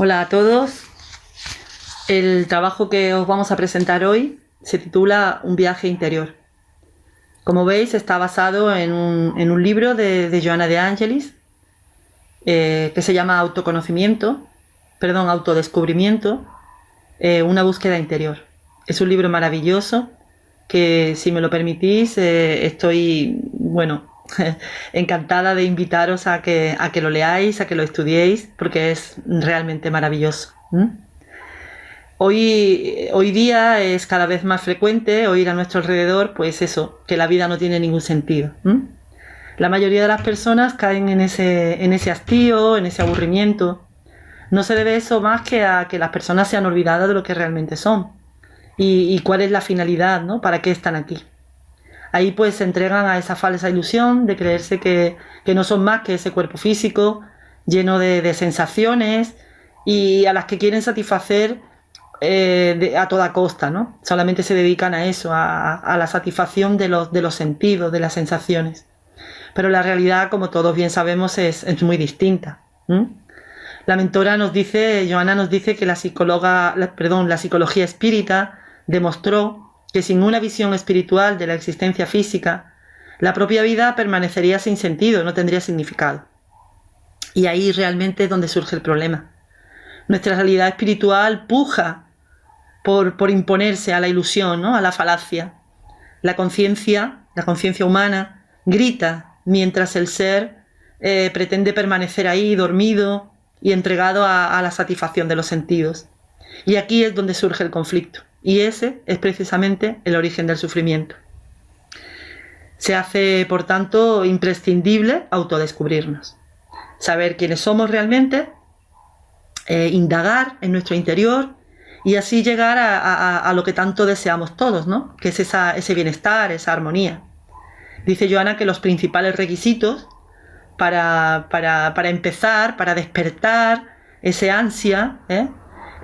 Hola a todos. El trabajo que os vamos a presentar hoy se titula Un viaje interior. Como veis, está basado en un libro de Joanna de Angelis que se llama Autodescubrimiento, una búsqueda interior. Es un libro maravilloso que, si me lo permitís, estoy, encantada de invitaros a que lo leáis, a que lo estudiéis, porque es realmente maravilloso. Hoy día es cada vez más frecuente oír a nuestro alrededor, pues eso, que la vida no tiene ningún sentido. La mayoría de las personas caen en ese hastío, en ese aburrimiento. No se debe eso más que a que las personas se han olvidado de lo que realmente son y cuál es la finalidad, ¿no? ¿Para qué están aquí? Ahí pues se entregan a esa falsa ilusión de creerse que no son más que ese cuerpo físico lleno de sensaciones y a las que quieren satisfacer a toda costa, ¿no? Solamente se dedican a eso, a la satisfacción de los sentidos, de las sensaciones. Pero la realidad, como todos bien sabemos, es muy distinta. La mentora Joanna nos dice que la psicología espírita demostró que sin una visión espiritual de la existencia física, la propia vida permanecería sin sentido, no tendría significado. Y ahí realmente es donde surge el problema. Nuestra realidad espiritual puja por imponerse a la ilusión, ¿no? A la falacia. La conciencia humana, grita mientras el ser pretende permanecer ahí dormido y entregado a la satisfacción de los sentidos. Y aquí es donde surge el conflicto. Y ese es precisamente el origen del sufrimiento. Se hace, por tanto, imprescindible autodescubrirnos. Saber quiénes somos realmente, indagar en nuestro interior y así llegar a lo que tanto deseamos todos, ¿no? Que es ese bienestar, esa armonía. Dice Joanna que los principales requisitos para empezar, para despertar ese ansia,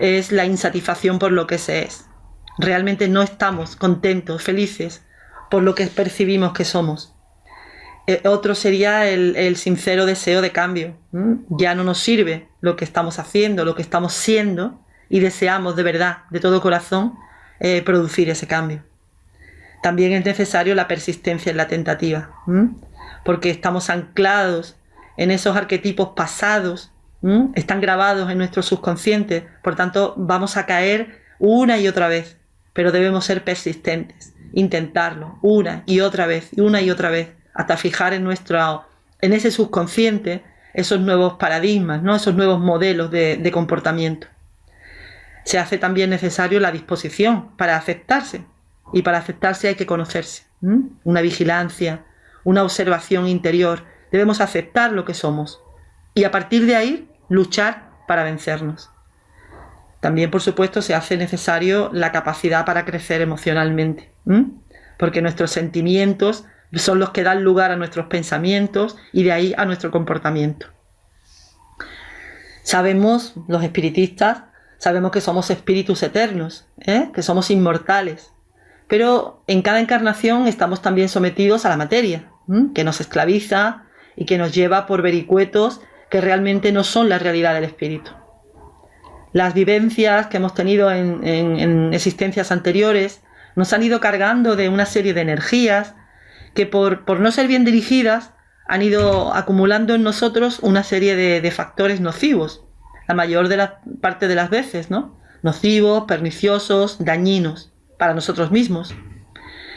es la insatisfacción por lo que se es. Realmente no estamos contentos, felices por lo que percibimos que somos. Otro sería el sincero deseo de cambio. Ya no nos sirve lo que estamos haciendo, lo que estamos siendo, y deseamos de verdad, de todo corazón, producir ese cambio. También es necesario la persistencia en la tentativa, porque estamos anclados en esos arquetipos pasados, están grabados en nuestro subconsciente, por tanto vamos a caer una y otra vez, pero debemos ser persistentes, intentarlo una y otra vez, hasta fijar en ese subconsciente esos nuevos paradigmas, ¿no? Esos nuevos modelos de comportamiento. Se hace también necesario la disposición para aceptarse, y para aceptarse hay que conocerse, una vigilancia, una observación interior. Debemos aceptar lo que somos y a partir de ahí luchar para vencernos. También, por supuesto, se hace necesario la capacidad para crecer emocionalmente, porque nuestros sentimientos son los que dan lugar a nuestros pensamientos y de ahí a nuestro comportamiento. Sabemos, los espiritistas, sabemos que somos espíritus eternos, que somos inmortales, pero en cada encarnación estamos también sometidos a la materia, que nos esclaviza y que nos lleva por vericuetos que realmente no son la realidad del espíritu. Las vivencias que hemos tenido en existencias anteriores nos han ido cargando de una serie de energías que por no ser bien dirigidas han ido acumulando en nosotros una serie de factores nocivos, la mayor de la parte de las veces, ¿no? Nocivos, perniciosos, dañinos para nosotros mismos.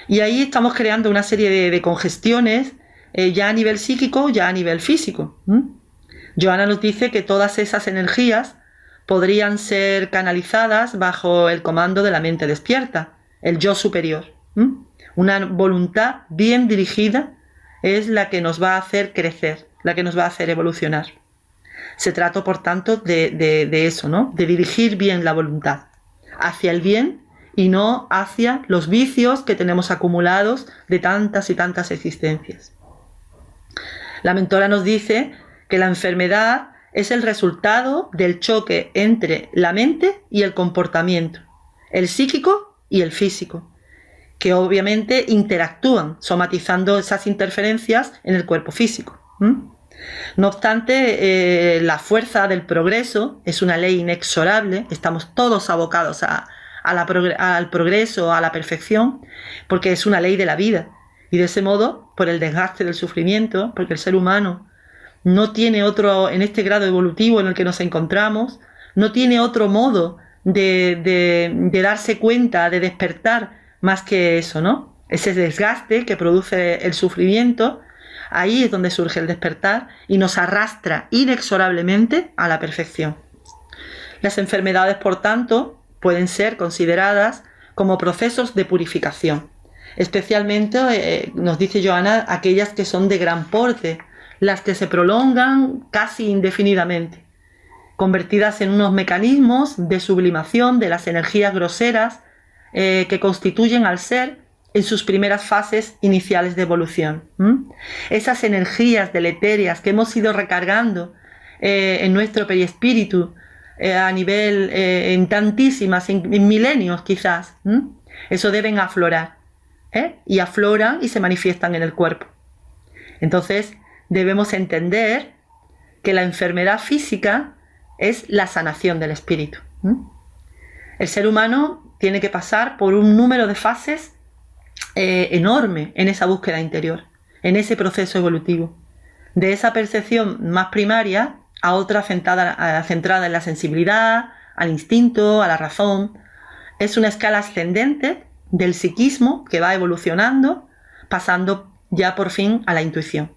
Y ahí estamos creando una serie de congestiones, ya a nivel psíquico, ya a nivel físico. Joanna nos dice que todas esas energías podrían ser canalizadas bajo el comando de la mente despierta, el yo superior. Una voluntad bien dirigida es la que nos va a hacer crecer, la que nos va a hacer evolucionar. Se trata, por tanto, de eso, ¿no? De dirigir bien la voluntad hacia el bien y no hacia los vicios que tenemos acumulados de tantas y tantas existencias. La mentora nos dice que la enfermedad es el resultado del choque entre la mente y el comportamiento, el psíquico y el físico, que obviamente interactúan, somatizando esas interferencias en el cuerpo físico. No obstante, la fuerza del progreso es una ley inexorable, estamos todos abocados al progreso, a la perfección, porque es una ley de la vida. Y de ese modo, por el desgaste del sufrimiento, porque el ser humano no tiene otro, en este grado evolutivo en el que nos encontramos, no tiene otro modo de darse cuenta, de despertar más que eso, ¿no? Ese desgaste que produce el sufrimiento, ahí es donde surge el despertar y nos arrastra inexorablemente a la perfección. Las enfermedades, por tanto, pueden ser consideradas como procesos de purificación. Especialmente, nos dice Johanna, aquellas que son de gran porte, las que se prolongan casi indefinidamente, convertidas en unos mecanismos de sublimación de las energías groseras que constituyen al ser en sus primeras fases iniciales de evolución. Esas energías deleterias que hemos ido recargando en nuestro perispíritu a nivel, en tantísimas, en milenios quizás, eso deben aflorar, y afloran y se manifiestan en el cuerpo. Entonces debemos entender que la enfermedad física es la sanación del espíritu. El ser humano tiene que pasar por un número de fases enorme en esa búsqueda interior, en ese proceso evolutivo, de esa percepción más primaria a otra centrada en la sensibilidad, al instinto, a la razón. Es una escala ascendente del psiquismo que va evolucionando, pasando ya por fin a la intuición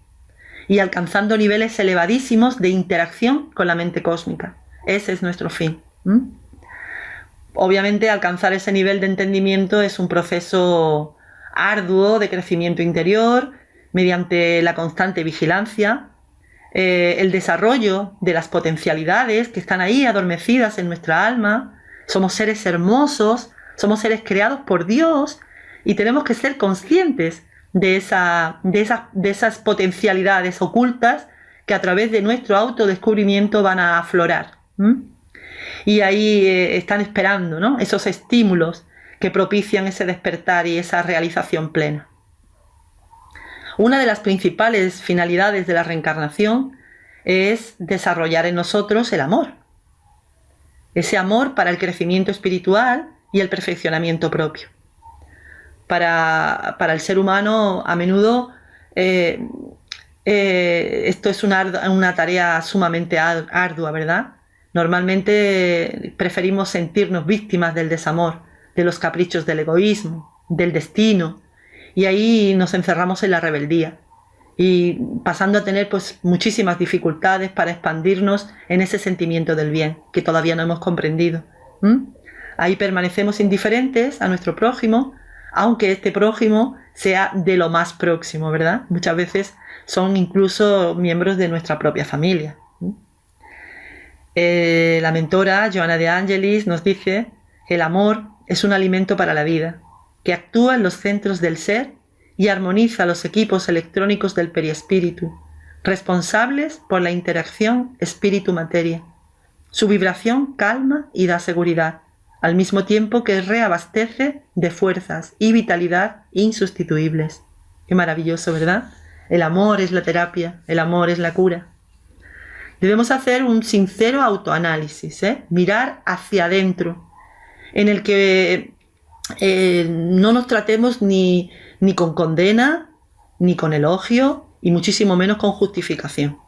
y alcanzando niveles elevadísimos de interacción con la mente cósmica. Ese es nuestro fin. Obviamente, alcanzar ese nivel de entendimiento es un proceso arduo de crecimiento interior, mediante la constante vigilancia, el desarrollo de las potencialidades que están ahí adormecidas en nuestra alma. Somos seres hermosos, somos seres creados por Dios y tenemos que ser conscientes de esas potencialidades ocultas que a través de nuestro autodescubrimiento van a aflorar. Y ahí están esperando, ¿no?, esos estímulos que propician ese despertar y esa realización plena. Una de las principales finalidades de la reencarnación es desarrollar en nosotros el amor. Ese amor para el crecimiento espiritual y el perfeccionamiento propio. Para el ser humano, a menudo, esto es una tarea sumamente ardua, ¿verdad? Normalmente preferimos sentirnos víctimas del desamor, de los caprichos del egoísmo, del destino, y ahí nos encerramos en la rebeldía y pasando a tener pues muchísimas dificultades para expandirnos en ese sentimiento del bien que todavía no hemos comprendido. Ahí permanecemos indiferentes a nuestro prójimo, aunque este prójimo sea de lo más próximo, ¿verdad? Muchas veces son incluso miembros de nuestra propia familia. La mentora Johanna de Angelis nos dice que el amor es un alimento para la vida, que actúa en los centros del ser y armoniza los equipos electrónicos del perispíritu, responsables por la interacción espíritu-materia. Su vibración calma y da seguridad, al mismo tiempo que reabastece de fuerzas y vitalidad insustituibles. Qué maravilloso, ¿verdad? El amor es la terapia, el amor es la cura. Debemos hacer un sincero autoanálisis, mirar hacia adentro, en el que no nos tratemos ni con condena, ni con elogio, y muchísimo menos con justificación.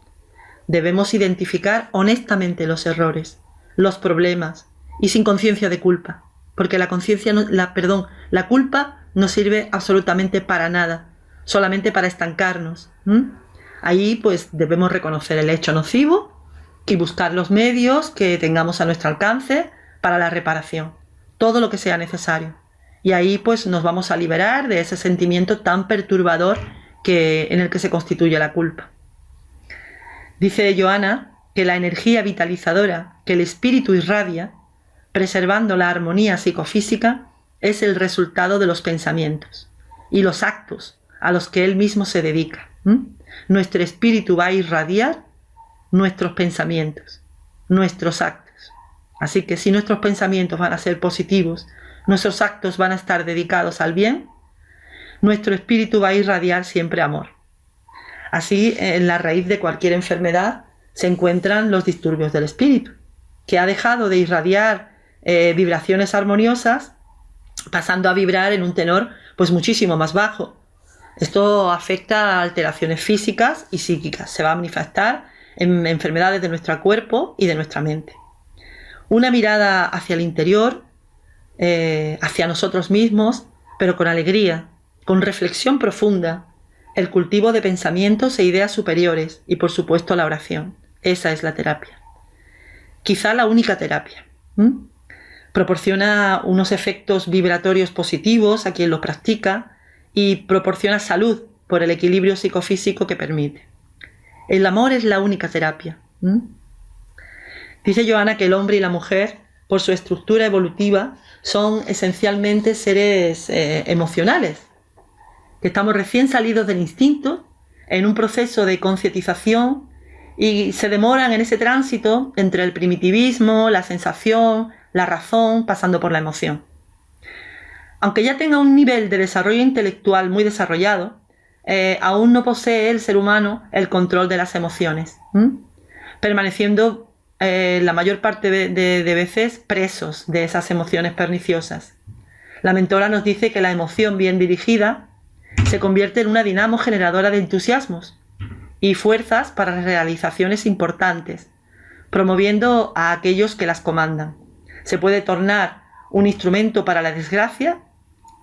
Debemos identificar honestamente los errores, los problemas, y sin conciencia de culpa, porque la culpa no sirve absolutamente para nada, solamente para estancarnos. Ahí pues debemos reconocer el hecho nocivo y buscar los medios que tengamos a nuestro alcance para la reparación, todo lo que sea necesario. Y ahí pues nos vamos a liberar de ese sentimiento tan perturbador en el que se constituye la culpa. Dice Johanna que la energía vitalizadora que el espíritu irradia, preservando la armonía psicofísica, es el resultado de los pensamientos y los actos a los que él mismo se dedica. Nuestro espíritu va a irradiar nuestros pensamientos, nuestros actos. Así que si nuestros pensamientos van a ser positivos, nuestros actos van a estar dedicados al bien, nuestro espíritu va a irradiar siempre amor. Así, en la raíz de cualquier enfermedad se encuentran los disturbios del espíritu, que ha dejado de irradiar vibraciones armoniosas, pasando a vibrar en un tenor pues muchísimo más bajo. Esto afecta a alteraciones físicas y psíquicas, se va a manifestar en enfermedades de nuestro cuerpo y de nuestra mente. Una mirada hacia el interior, hacia nosotros mismos, pero con alegría, con reflexión profunda, el cultivo de pensamientos e ideas superiores y, por supuesto, la oración. Esa es la terapia. Quizá la única terapia. Proporciona unos efectos vibratorios positivos a quien los practica y proporciona salud por el equilibrio psicofísico que permite. El amor es la única terapia. Dice Johanna que el hombre y la mujer, por su estructura evolutiva, son esencialmente seres emocionales, que estamos recién salidos del instinto, en un proceso de concientización, y se demoran en ese tránsito entre el primitivismo, la sensación, la razón, pasando por la emoción. Aunque ya tenga un nivel de desarrollo intelectual muy desarrollado, aún no posee el ser humano el control de las emociones, permaneciendo la mayor parte de veces presos de esas emociones perniciosas. La mentora nos dice que la emoción bien dirigida se convierte en una dinamo generadora de entusiasmos y fuerzas para realizaciones importantes, promoviendo a aquellos que las comandan. Se puede tornar un instrumento para la desgracia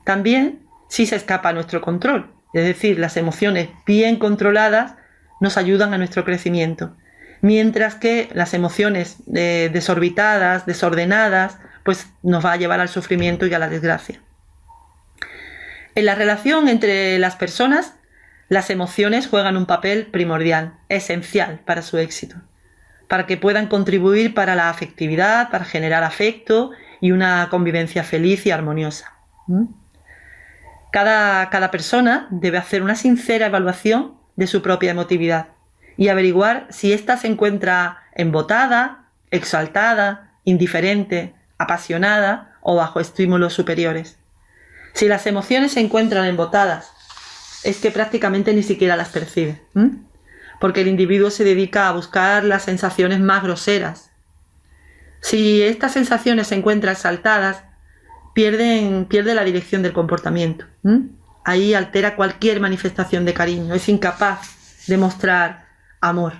también si se escapa a nuestro control. Es decir, las emociones bien controladas nos ayudan a nuestro crecimiento, mientras que las emociones desorbitadas, desordenadas, pues nos va a llevar al sufrimiento y a la desgracia. En la relación entre las personas, las emociones juegan un papel primordial, esencial para su éxito, para que puedan contribuir para la afectividad, para generar afecto y una convivencia feliz y armoniosa. Cada persona debe hacer una sincera evaluación de su propia emotividad y averiguar si ésta se encuentra embotada, exaltada, indiferente, apasionada o bajo estímulos superiores. Si las emociones se encuentran embotadas, es que prácticamente ni siquiera las percibe, porque el individuo se dedica a buscar las sensaciones más groseras. Si estas sensaciones se encuentran exaltadas, pierde la dirección del comportamiento. Ahí altera cualquier manifestación de cariño, es incapaz de mostrar amor.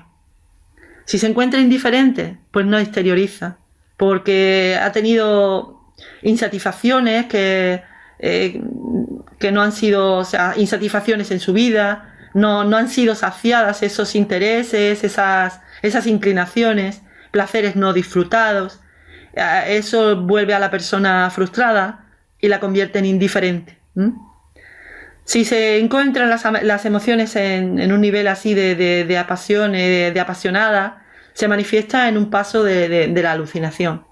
Si se encuentra indiferente, pues no exterioriza, porque ha tenido insatisfacciones que no han sido, insatisfacciones en su vida, no han sido saciadas esos intereses, esas inclinaciones, placeres no disfrutados. Eso vuelve a la persona frustrada y la convierte en indiferente. Si se encuentran las emociones en un nivel así de apasionada, se manifiesta en un paso de la alucinación.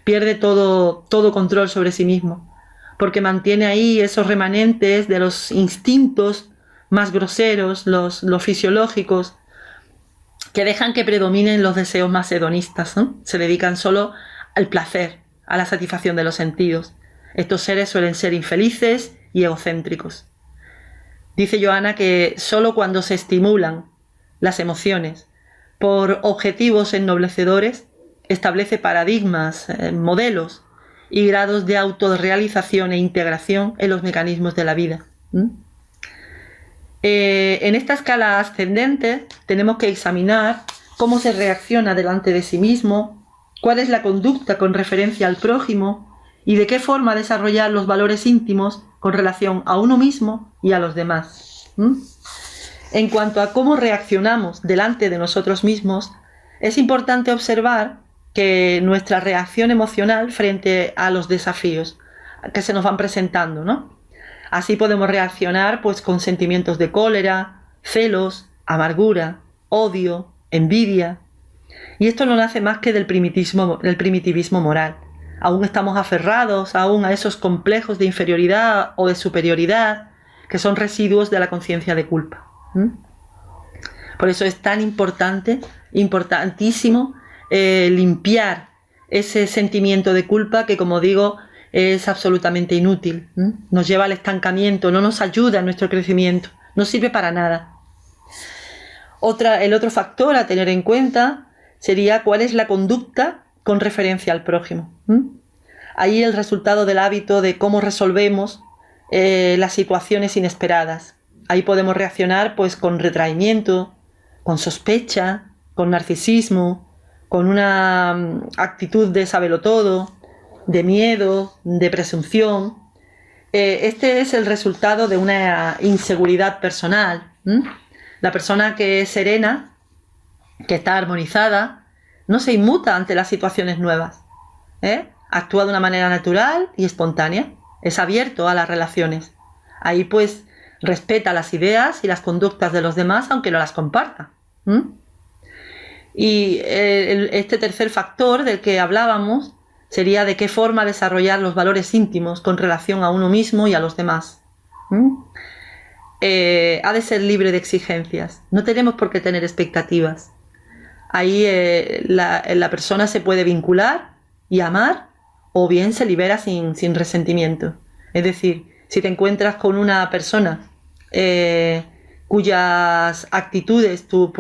Pierde todo control sobre sí mismo, porque mantiene ahí esos remanentes de los instintos más groseros, los fisiológicos, que dejan que predominen los deseos más hedonistas, Se dedican solo al placer, a la satisfacción de los sentidos. Estos seres suelen ser infelices y egocéntricos. Dice Johanna que solo cuando se estimulan las emociones por objetivos ennoblecedores, establece paradigmas, modelos y grados de autorrealización e integración en los mecanismos de la vida. En esta escala ascendente tenemos que examinar cómo se reacciona delante de sí mismo, cuál es la conducta con referencia al prójimo y de qué forma desarrollar los valores íntimos con relación a uno mismo y a los demás. En cuanto a cómo reaccionamos delante de nosotros mismos, es importante observar que nuestra reacción emocional frente a los desafíos que se nos van presentando, ¿no? Así podemos reaccionar pues, con sentimientos de cólera, celos, amargura, odio, envidia. Y esto no nace más que del primitivismo moral. Aún estamos aferrados a esos complejos de inferioridad o de superioridad que son residuos de la conciencia de culpa. Por eso es tan importantísimo limpiar ese sentimiento de culpa que, como digo, es absolutamente inútil. Nos lleva al estancamiento, no nos ayuda en nuestro crecimiento, no sirve para nada. El otro factor a tener en cuenta sería cuál es la conducta con referencia al prójimo. Ahí el resultado del hábito de cómo resolvemos las situaciones inesperadas. Ahí podemos reaccionar pues con retraimiento, con sospecha, con narcisismo, con una actitud de sabelotodo, de miedo, de presunción. Este es el resultado de una inseguridad personal. La persona que es serena, que está armonizada, no se inmuta ante las situaciones nuevas. Actúa de una manera natural y espontánea. Es abierto a las relaciones. Ahí pues respeta las ideas y las conductas de los demás, aunque no las comparta. Y este tercer factor del que hablábamos sería de qué forma desarrollar los valores íntimos con relación a uno mismo y a los demás. Ha de ser libre de exigencias. No tenemos por qué tener expectativas. Ahí la persona se puede vincular y amar, o bien se libera sin resentimiento. Es decir, si te encuentras con una persona cuyas actitudes tú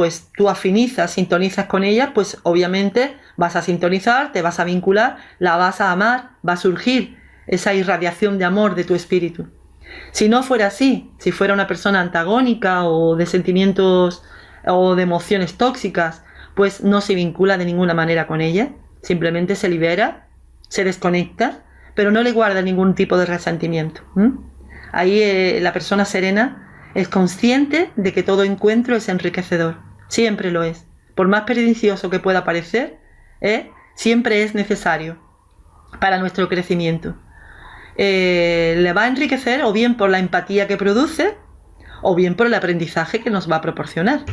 afinizas, sintonizas con ella, pues obviamente vas a sintonizar, te vas a vincular, la vas a amar, va a surgir esa irradiación de amor de tu espíritu. Si no fuera así, si fuera una persona antagónica o de sentimientos o de emociones tóxicas, pues no se vincula de ninguna manera con ella, simplemente se libera, se desconecta, pero no le guarda ningún tipo de resentimiento. Ahí la persona serena es consciente de que todo encuentro es enriquecedor, siempre lo es. Por más pernicioso que pueda parecer, siempre es necesario para nuestro crecimiento. Le va a enriquecer o bien por la empatía que produce, o bien por el aprendizaje que nos va a proporcionar.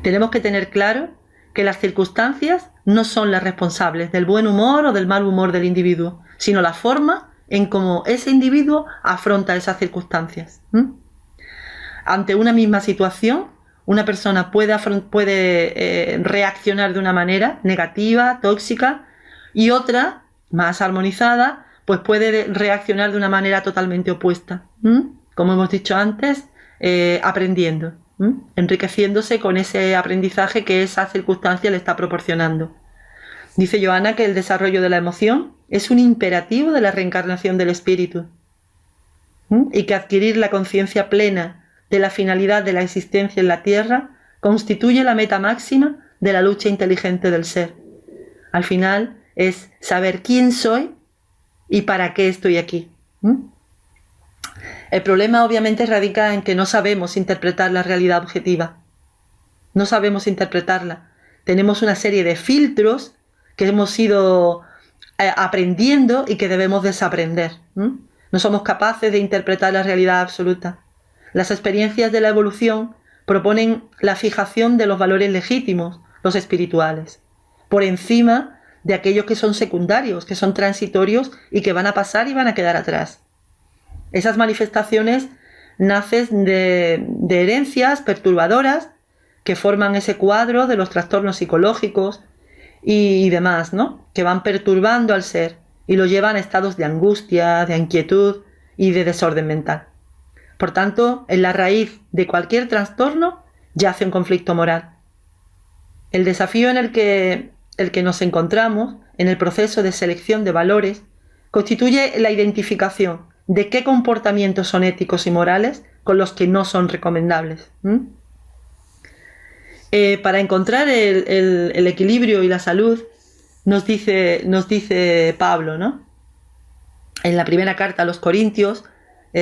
Tenemos que tener claro que las circunstancias no son las responsables del buen humor o del mal humor del individuo, sino la forma en cómo ese individuo afronta esas circunstancias. Ante una misma situación, una persona puede reaccionar de una manera negativa, tóxica, y otra, más armonizada, pues puede reaccionar de una manera totalmente opuesta. Como hemos dicho antes, aprendiendo, enriqueciéndose con ese aprendizaje que esa circunstancia le está proporcionando. Dice Johanna que el desarrollo de la emoción es un imperativo de la reencarnación del espíritu, y que adquirir la conciencia plena de la finalidad de la existencia en la Tierra constituye la meta máxima de la lucha inteligente del ser. Al final es saber quién soy y para qué estoy aquí. El problema obviamente radica en que no sabemos interpretar la realidad objetiva. No sabemos interpretarla. Tenemos una serie de filtros que hemos ido aprendiendo y que debemos desaprender. No somos capaces de interpretar la realidad absoluta. Las experiencias de la evolución proponen la fijación de los valores legítimos, los espirituales, por encima de aquellos que son secundarios, que son transitorios y que van a pasar y van a quedar atrás. Esas manifestaciones nacen de herencias perturbadoras que forman ese cuadro de los trastornos psicológicos y demás, ¿no? Que van perturbando al ser y lo llevan a estados de angustia, de inquietud y de desorden mental. Por tanto, en la raíz de cualquier trastorno yace un conflicto moral. El desafío en el que nos encontramos en el proceso de selección de valores constituye la identificación de qué comportamientos son éticos y morales con los que no son recomendables. Para encontrar el equilibrio y la salud, nos dice Pablo, ¿no? En la primera carta a los Corintios,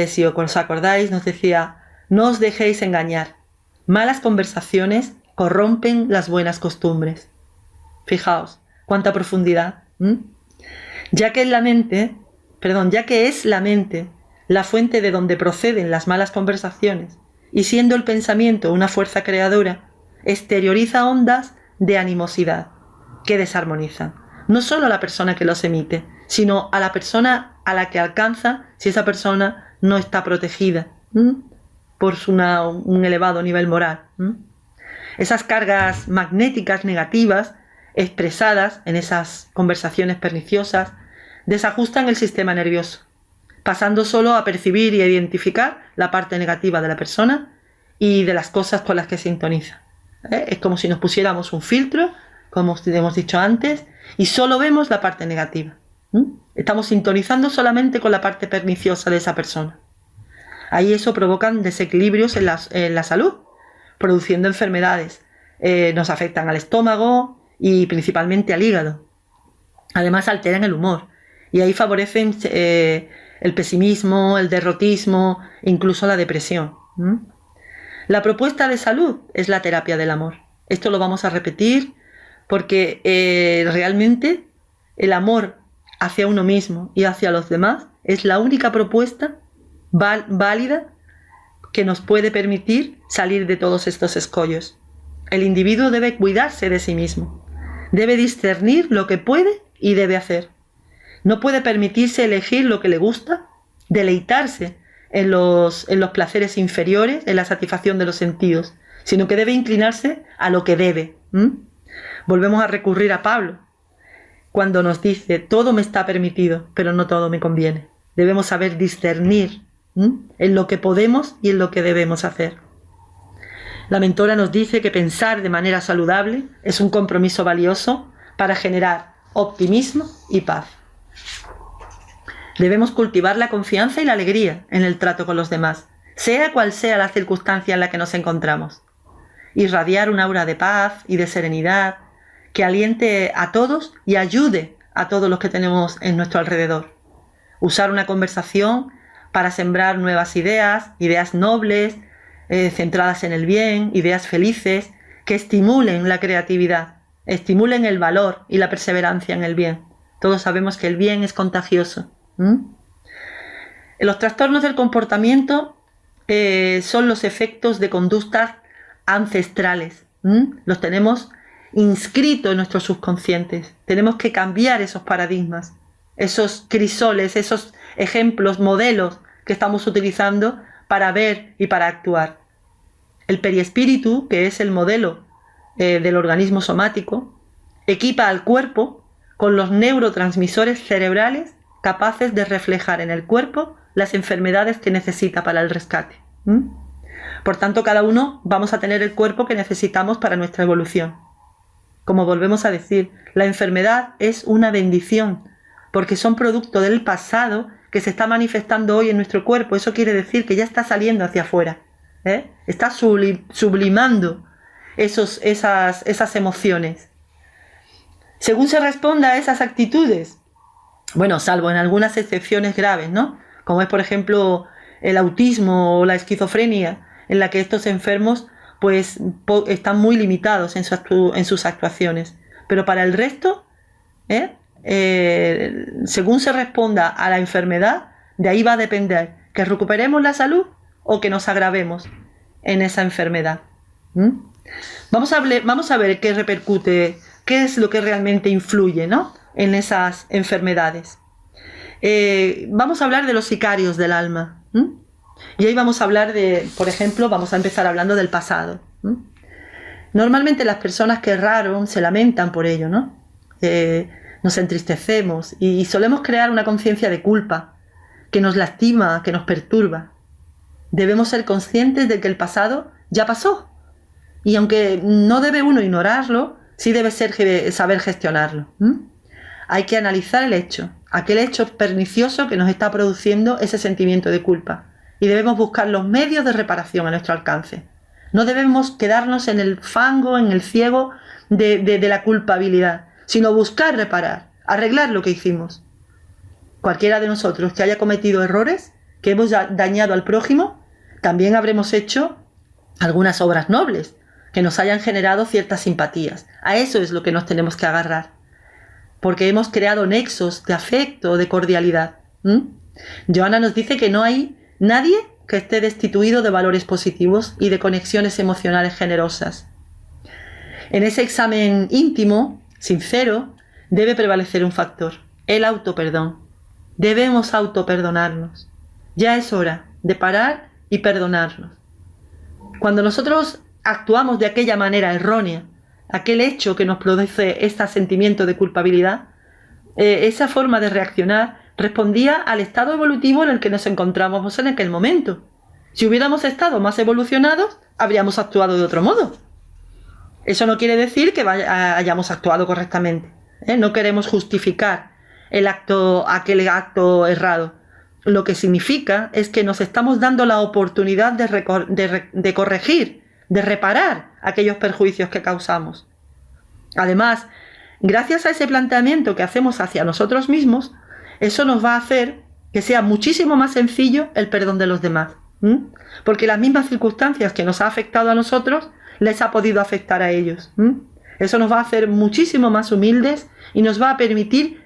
si os acordáis, nos decía: no os dejéis engañar, malas conversaciones corrompen las buenas costumbres. Fijaos, cuánta profundidad. Ya que es la mente la fuente de donde proceden las malas conversaciones, y siendo el pensamiento una fuerza creadora, exterioriza ondas de animosidad que desarmonizan no solo a la persona que los emite, sino a la persona a la que alcanza si esa persona no está protegida por un elevado nivel moral. Esas cargas magnéticas negativas expresadas en esas conversaciones perniciosas desajustan el sistema nervioso, pasando solo a percibir y a identificar la parte negativa de la persona y de las cosas con las que sintoniza. Es como si nos pusiéramos un filtro, como hemos dicho antes, y solo vemos la parte negativa. Estamos sintonizando solamente con la parte perniciosa de esa persona. Ahí eso provoca desequilibrios en la salud, produciendo enfermedades. Nos afectan al estómago y principalmente al hígado. Además alteran el humor y ahí favorecen el pesimismo, el derrotismo, incluso la depresión. La propuesta de salud es la terapia del amor. Esto lo vamos a repetir porque realmente el amor hacia uno mismo y hacia los demás es la única propuesta válida que nos puede permitir salir de todos estos escollos. El individuo debe cuidarse de sí mismo, debe discernir lo que puede y debe hacer. No puede permitirse elegir lo que le gusta, deleitarse en los placeres inferiores, en la satisfacción de los sentidos, sino que debe inclinarse a lo que debe. Volvemos a recurrir a Pablo, cuando nos dice, todo me está permitido, pero no todo me conviene. Debemos saber discernir en lo que podemos y en lo que debemos hacer. La mentora nos dice que pensar de manera saludable es un compromiso valioso para generar optimismo y paz. Debemos cultivar la confianza y la alegría en el trato con los demás, sea cual sea la circunstancia en la que nos encontramos. Irradiar un aura de paz y de serenidad que aliente a todos y ayude a todos los que tenemos en nuestro alrededor. Usar una conversación para sembrar nuevas ideas, ideas nobles, centradas en el bien, ideas felices, que estimulen la creatividad, estimulen el valor y la perseverancia en el bien. Todos sabemos que el bien es contagioso. Los trastornos del comportamiento son los efectos de conductas ancestrales. Los tenemos inscritos en nuestros subconscientes. Tenemos que cambiar esos paradigmas, esos crisoles, esos ejemplos, modelos que estamos utilizando para ver y para actuar. El periespíritu, que es el modelo del organismo somático, equipa al cuerpo con los neurotransmisores cerebrales capaces de reflejar en el cuerpo las enfermedades que necesita para el rescate. Por tanto, cada uno vamos a tener el cuerpo que necesitamos para nuestra evolución. Como volvemos a decir, la enfermedad es una bendición, porque son producto del pasado que se está manifestando hoy en nuestro cuerpo. Eso quiere decir que ya está saliendo hacia afuera. Está sublimando esas emociones. Según se responda a esas actitudes, bueno, salvo en algunas excepciones graves, ¿no? Como es, por ejemplo, el autismo o la esquizofrenia, en la que estos enfermos pues están muy limitados en sus actuaciones. Pero para el resto, según se responda a la enfermedad, de ahí va a depender que recuperemos la salud o que nos agravemos en esa enfermedad. Vamos a ver qué repercute, qué es lo que realmente influye, ¿no?, en esas enfermedades. Vamos a hablar de los sicarios del alma. Y ahí vamos a hablar por ejemplo, vamos a empezar hablando del pasado. Normalmente las personas que erraron se lamentan por ello, ¿no? Nos entristecemos y solemos crear una conciencia de culpa que nos lastima, que nos perturba. Debemos ser conscientes de que el pasado ya pasó. Y aunque no debe uno ignorarlo, sí debe saber gestionarlo. Hay que analizar el hecho, aquel hecho pernicioso que nos está produciendo ese sentimiento de culpa. Y debemos buscar los medios de reparación a nuestro alcance. No debemos quedarnos en el fango, en el ciego de la culpabilidad, sino buscar reparar, arreglar lo que hicimos. Cualquiera de nosotros que haya cometido errores, que hemos dañado al prójimo, también habremos hecho algunas obras nobles, que nos hayan generado ciertas simpatías. A eso es lo que nos tenemos que agarrar, porque hemos creado nexos de afecto, de cordialidad. Johanna nos dice que no hay nadie que esté destituido de valores positivos y de conexiones emocionales generosas. En ese examen íntimo, sincero, debe prevalecer un factor, el autoperdón. Debemos autoperdonarnos. Ya es hora de parar y perdonarnos. Cuando nosotros actuamos de aquella manera errónea, aquel hecho que nos produce este sentimiento de culpabilidad, esa forma de reaccionar respondía al estado evolutivo en el que nos encontramos en aquel momento. Si hubiéramos estado más evolucionados, habríamos actuado de otro modo. Eso no quiere decir que hayamos actuado correctamente, ¿eh? No queremos justificar aquel acto errado. Lo que significa es que nos estamos dando la oportunidad de corregir, de reparar aquellos perjuicios que causamos. Además, gracias a ese planteamiento que hacemos hacia nosotros mismos, eso nos va a hacer que sea muchísimo más sencillo el perdón de los demás. Porque las mismas circunstancias que nos ha afectado a nosotros, les ha podido afectar a ellos. Eso nos va a hacer muchísimo más humildes y nos va a permitir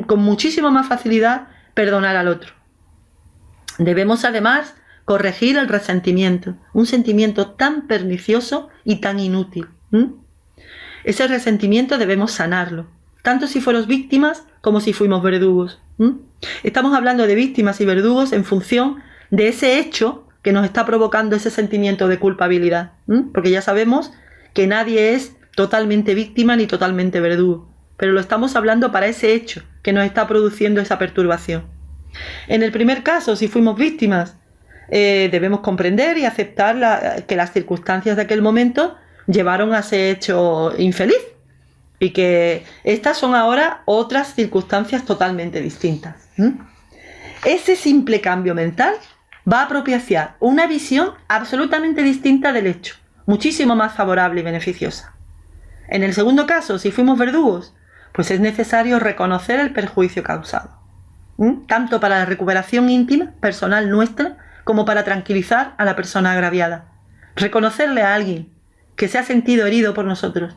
con muchísima más facilidad perdonar al otro. Debemos además corregir el resentimiento, un sentimiento tan pernicioso y tan inútil. Ese resentimiento debemos sanarlo, tanto si fuimos víctimas como si fuimos verdugos. Estamos hablando de víctimas y verdugos en función de ese hecho que nos está provocando ese sentimiento de culpabilidad, porque ya sabemos que nadie es totalmente víctima ni totalmente verdugo, pero lo estamos hablando para ese hecho que nos está produciendo esa perturbación. En el primer caso, si fuimos víctimas, debemos comprender y aceptar que las circunstancias de aquel momento llevaron a ese hecho infeliz y que estas son ahora otras circunstancias totalmente distintas. Ese simple cambio mental va a propiciar una visión absolutamente distinta del hecho, muchísimo más favorable y beneficiosa. En el segundo caso, si fuimos verdugos, pues es necesario reconocer el perjuicio causado, tanto para la recuperación íntima, personal nuestra, como para tranquilizar a la persona agraviada. Reconocerle a alguien que se ha sentido herido por nosotros: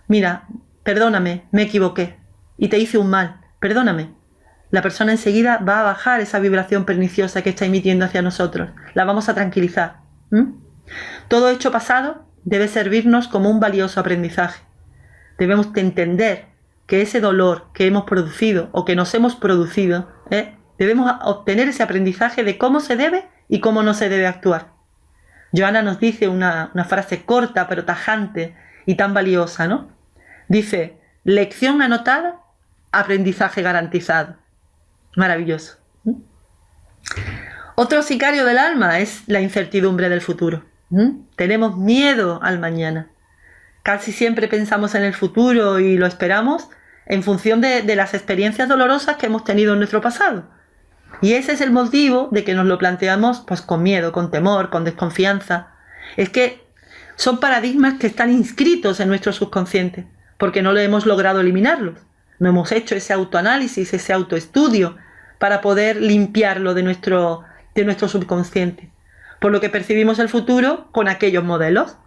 mira, perdóname, me equivoqué y te hice un mal, perdóname. La persona enseguida va a bajar esa vibración perniciosa que está emitiendo hacia nosotros. La vamos a tranquilizar. Todo hecho pasado debe servirnos como un valioso aprendizaje. Debemos entender que ese dolor que hemos producido o que nos hemos producido, debemos obtener ese aprendizaje de cómo se debe y cómo no se debe actuar. Johanna nos dice una frase corta pero tajante y tan valiosa, ¿no? Dice: lección anotada, aprendizaje garantizado. Maravilloso. Otro sicario del alma es la incertidumbre del futuro. Tenemos miedo al mañana. Casi siempre pensamos en el futuro y lo esperamos en función de las experiencias dolorosas que hemos tenido en nuestro pasado. Y ese es el motivo de que nos lo planteamos pues con miedo, con temor, con desconfianza. Es que son paradigmas que están inscritos en nuestro subconsciente, porque no lo hemos logrado eliminarlos. No hemos hecho ese autoanálisis, ese autoestudio para poder limpiarlo de nuestro subconsciente. Por lo que percibimos el futuro con aquellos modelos,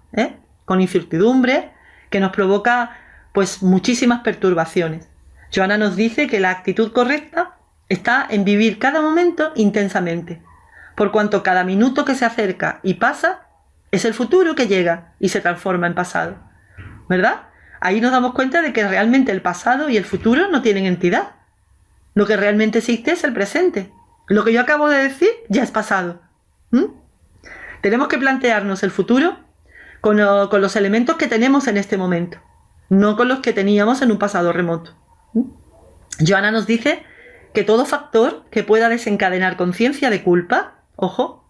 con incertidumbre, que nos provoca pues muchísimas perturbaciones. Johanna nos dice que la actitud correcta está en vivir cada momento intensamente, por cuanto cada minuto que se acerca y pasa es el futuro que llega y se transforma en pasado. ¿Verdad? Ahí nos damos cuenta de que realmente el pasado y el futuro no tienen entidad. Lo que realmente existe es el presente. Lo que yo acabo de decir ya es pasado. Tenemos que plantearnos el futuro con los elementos que tenemos en este momento, no con los que teníamos en un pasado remoto. Johanna nos dice que todo factor que pueda desencadenar conciencia de culpa, ojo,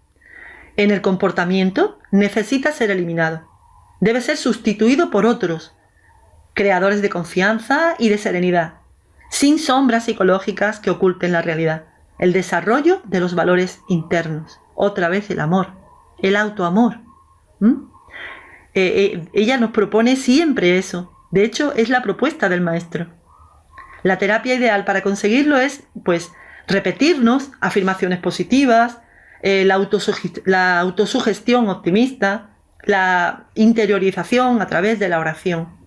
en el comportamiento necesita ser eliminado. Debe ser sustituido por otros, creadores de confianza y de serenidad, sin sombras psicológicas que oculten la realidad. El desarrollo de los valores internos. Otra vez el amor, el autoamor. Ella nos propone siempre eso. De hecho, es la propuesta del maestro. La terapia ideal para conseguirlo es, pues, repetirnos afirmaciones positivas, la autosugestión optimista, la interiorización a través de la oración.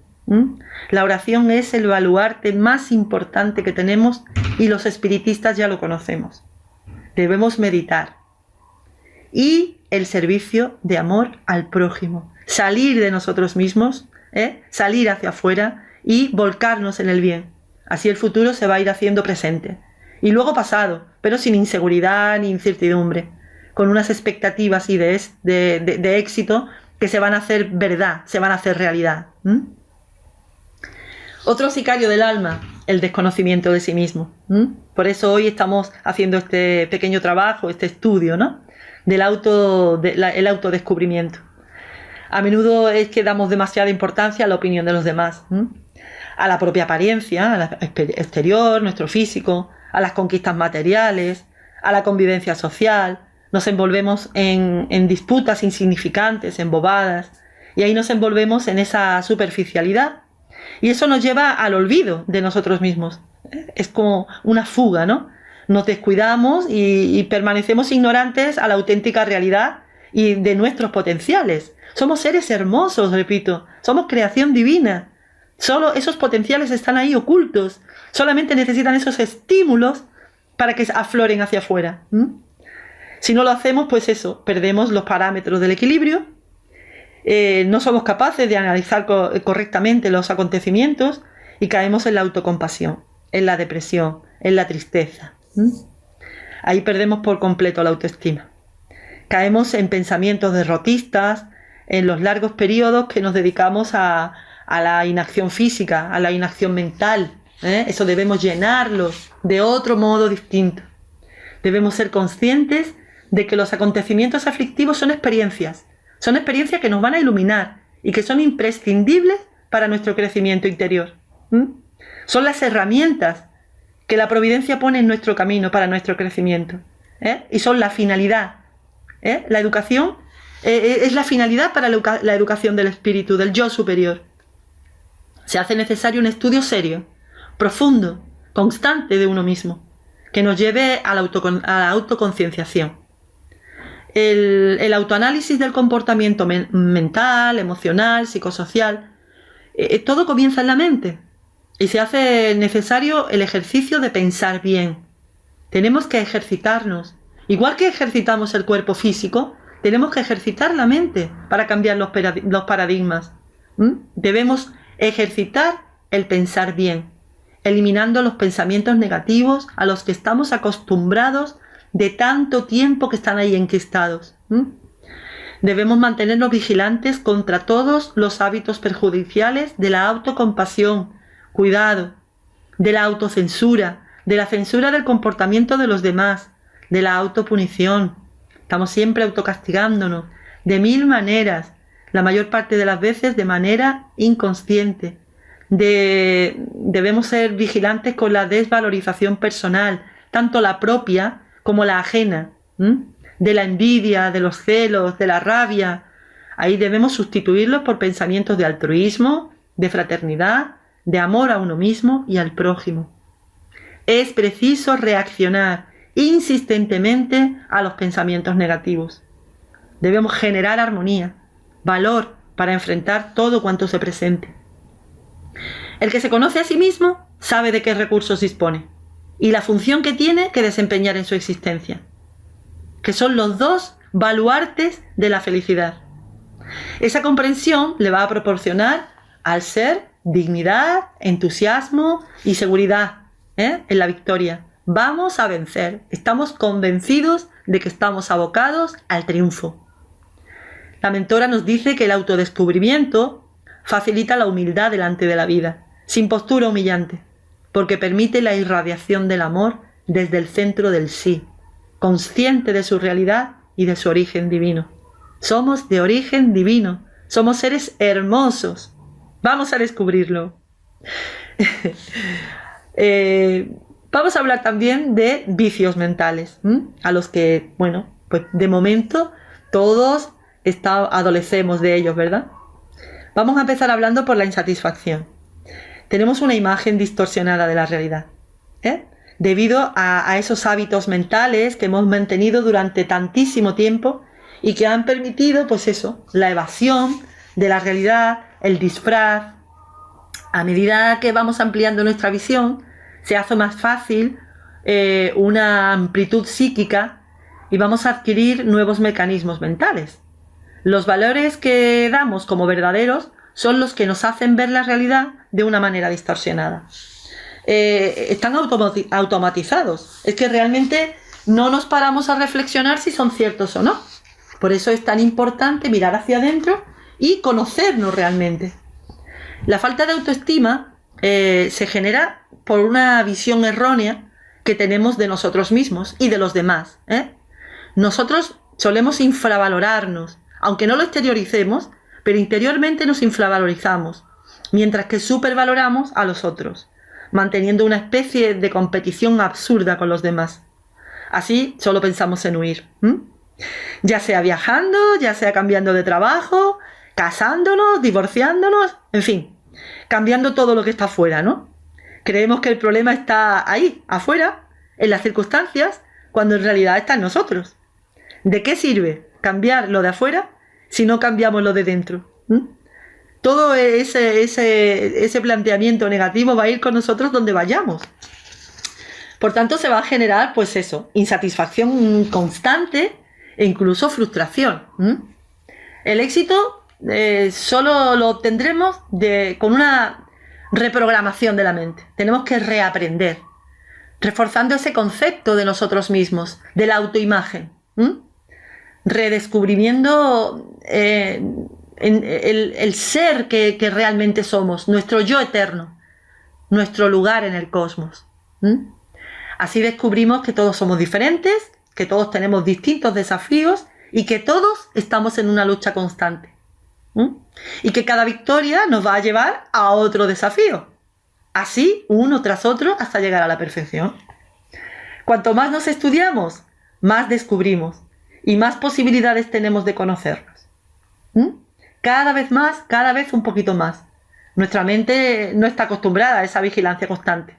La oración es el baluarte más importante que tenemos y los espiritistas ya lo conocemos. Debemos meditar. Y el servicio de amor al prójimo. Salir de nosotros mismos, salir hacia afuera y volcarnos en el bien. Así el futuro se va a ir haciendo presente. Y luego pasado, pero sin inseguridad ni incertidumbre, con unas expectativas y de éxito que se van a hacer verdad, se van a hacer realidad. Otro sicario del alma, el desconocimiento de sí mismo. Por eso hoy estamos haciendo este pequeño trabajo, este estudio, ¿no? el autodescubrimiento. A menudo es que damos demasiada importancia a la opinión de los demás, a la propia apariencia, a la exterior, nuestro físico, a las conquistas materiales, a la convivencia social. Nos envolvemos en disputas insignificantes, en bobadas, y ahí nos envolvemos en esa superficialidad. Y eso nos lleva al olvido de nosotros mismos. Es como una fuga, ¿no? Nos descuidamos y permanecemos ignorantes a la auténtica realidad y de nuestros potenciales. Somos seres hermosos, repito. Somos creación divina. Solo esos potenciales están ahí ocultos. Solamente necesitan esos estímulos para que afloren hacia afuera. Si no lo hacemos, pues eso, perdemos los parámetros del equilibrio. No somos capaces de analizar correctamente los acontecimientos y caemos en la autocompasión, en la depresión, en la tristeza. Ahí perdemos por completo la autoestima. Caemos en pensamientos derrotistas, en los largos periodos que nos dedicamos a la inacción física, a la inacción mental. Eso debemos llenarlos de otro modo distinto. Debemos ser conscientes de que los acontecimientos aflictivos son experiencias que nos van a iluminar y que son imprescindibles para nuestro crecimiento interior. Son las herramientas que la providencia pone en nuestro camino para nuestro crecimiento. Y son la finalidad. La educación es la finalidad para la educación del espíritu, del yo superior. Se hace necesario un estudio serio, profundo, constante de uno mismo, que nos lleve a la autoconcienciación. El autoanálisis del comportamiento mental, emocional, psicosocial, todo comienza en la mente y se hace necesario el ejercicio de pensar bien. Tenemos que ejercitarnos. Igual que ejercitamos el cuerpo físico, tenemos que ejercitar la mente para cambiar los paradigmas. Debemos ejercitar el pensar bien, eliminando los pensamientos negativos a los que estamos acostumbrados de tanto tiempo que están ahí enquistados. Debemos mantenernos vigilantes contra todos los hábitos perjudiciales de la autocompasión, cuidado, de la autocensura, de la censura del comportamiento de los demás, de la autopunición. Estamos siempre autocastigándonos de mil maneras, la mayor parte de las veces de manera inconsciente. Debemos ser vigilantes con la desvalorización personal, tanto la propia como la ajena, de la envidia, de los celos, de la rabia. Ahí debemos sustituirlos por pensamientos de altruismo, de fraternidad, de amor a uno mismo y al prójimo. Es preciso reaccionar insistentemente a los pensamientos negativos. Debemos generar armonía, valor para enfrentar todo cuanto se presente. El que se conoce a sí mismo sabe de qué recursos dispone y la función que tiene que desempeñar en su existencia, que son los dos baluartes de la felicidad. Esa comprensión le va a proporcionar al ser dignidad, entusiasmo y seguridad en la victoria. Vamos a vencer, estamos convencidos de que estamos abocados al triunfo. La mentora nos dice que el autodescubrimiento facilita la humildad delante de la vida, sin postura humillante, porque permite la irradiación del amor desde el centro del sí, consciente de su realidad y de su origen divino. Somos de origen divino, somos seres hermosos. Vamos a descubrirlo. Vamos a hablar también de vicios mentales, a los que, bueno, pues de momento todos adolecemos de ellos, ¿verdad? Vamos a empezar hablando por la insatisfacción. Tenemos una imagen distorsionada de la realidad, debido a esos hábitos mentales que hemos mantenido durante tantísimo tiempo y que han permitido, pues eso, la evasión de la realidad, el disfraz. A medida que vamos ampliando nuestra visión, se hace más fácil una amplitud psíquica y vamos a adquirir nuevos mecanismos mentales. Los valores que damos como verdaderos son los que nos hacen ver la realidad de una manera distorsionada. Están automatizados. Es que realmente no nos paramos a reflexionar si son ciertos o no. Por eso es tan importante mirar hacia adentro y conocernos realmente. La falta de autoestima se genera por una visión errónea que tenemos de nosotros mismos y de los demás. Nosotros Solemos infravalorarnos, aunque no lo exterioricemos, pero interiormente nos infravalorizamos, mientras que supervaloramos a los otros, manteniendo una especie de competición absurda con los demás. Así solo pensamos en huir, ya sea viajando, ya sea cambiando de trabajo, casándonos, divorciándonos, en fin, cambiando todo lo que está afuera, ¿no? Creemos que el problema está ahí, afuera, en las circunstancias, cuando en realidad está en nosotros. ¿De qué sirve cambiar lo de afuera si no cambiamos lo de dentro? Todo ese planteamiento negativo va a ir con nosotros donde vayamos. Por tanto, se va a generar, pues eso, insatisfacción constante e incluso frustración. El éxito solo lo obtendremos con una reprogramación de la mente. Tenemos que reaprender, reforzando ese concepto de nosotros mismos, de la autoimagen. Redescubriendo el ser que realmente somos, nuestro yo eterno, nuestro lugar en el cosmos. Así descubrimos que todos somos diferentes, que todos tenemos distintos desafíos y que todos estamos en una lucha constante. Y que cada victoria nos va a llevar a otro desafío. Así, uno tras otro, hasta llegar a la perfección. Cuanto más nos estudiamos, más descubrimos y más posibilidades tenemos de conocernos. Cada vez más, cada vez un poquito más. Nuestra mente no está acostumbrada a esa vigilancia constante.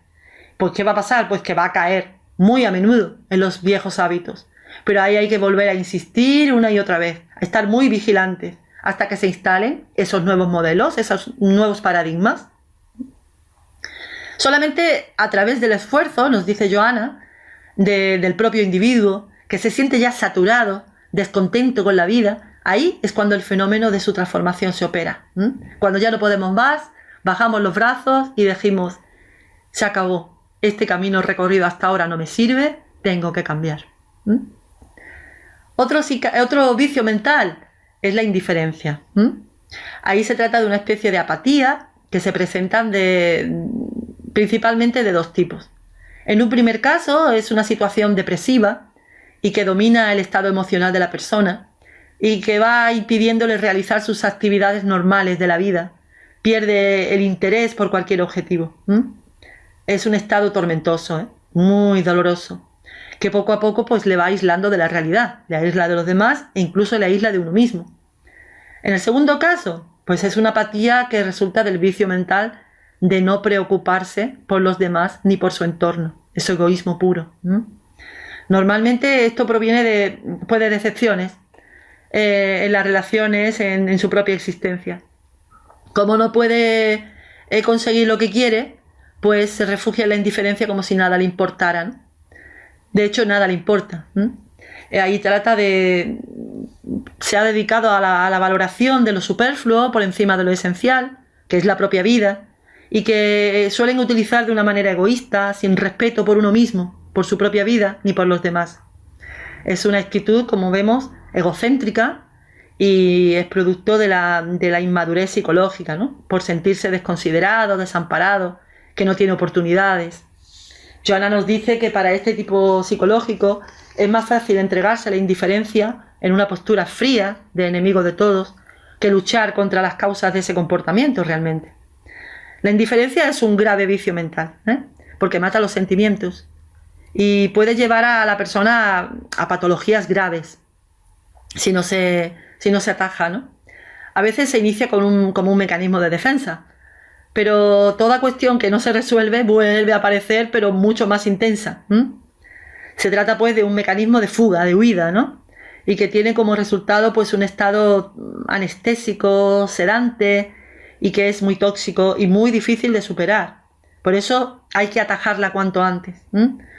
Pues ¿qué va a pasar? Pues que va a caer muy a menudo en los viejos hábitos. Pero ahí hay que volver a insistir una y otra vez, a estar muy vigilantes hasta que se instalen esos nuevos modelos, esos nuevos paradigmas. Solamente a través del esfuerzo, nos dice Johanna, del propio individuo, que se siente ya saturado, descontento con la vida, ahí es cuando el fenómeno de su transformación se opera. Cuando ya no podemos más, bajamos los brazos y decimos, se acabó. Este camino recorrido hasta ahora no me sirve, tengo que cambiar. Otro vicio mental es la indiferencia. Ahí se trata de una especie de apatía que se presentan principalmente de dos tipos. En un primer caso es una situación depresiva y que domina el estado emocional de la persona y que va impidiéndole realizar sus actividades normales de la vida. Pierde el interés por cualquier objetivo. Es un estado tormentoso, muy doloroso, que poco a poco pues, le va aislando de la realidad, le aísla de los demás e incluso le aísla de uno mismo. En el segundo caso, pues es una apatía que resulta del vicio mental de no preocuparse por los demás ni por su entorno. Es egoísmo puro. Normalmente esto proviene de decepciones en las relaciones, en su propia existencia. Como no puede conseguir lo que quiere, pues se refugia en la indiferencia como si nada le importara, ¿no? De hecho, nada le importa. Ahí se ha dedicado a la valoración de lo superfluo por encima de lo esencial, que es la propia vida, y que suelen utilizar de una manera egoísta, sin respeto por uno mismo, por su propia vida, ni por los demás. Es una actitud, como vemos, egocéntrica y es producto de la inmadurez psicológica, ¿no? Por sentirse desconsiderado, desamparado, que no tiene oportunidades. Johanna nos dice que para este tipo psicológico es más fácil entregarse a la indiferencia en una postura fría de enemigo de todos que luchar contra las causas de ese comportamiento realmente. La indiferencia es un grave vicio mental, porque mata los sentimientos y puede llevar a la persona a patologías graves si no se ataja, ¿no? A veces se inicia como un mecanismo de defensa, pero toda cuestión que no se resuelve vuelve a aparecer, pero mucho más intensa. Se trata pues de un mecanismo de fuga, de huida, ¿no? Y que tiene como resultado pues un estado anestésico, sedante y que es muy tóxico y muy difícil de superar. Por eso hay que atajarla cuanto antes.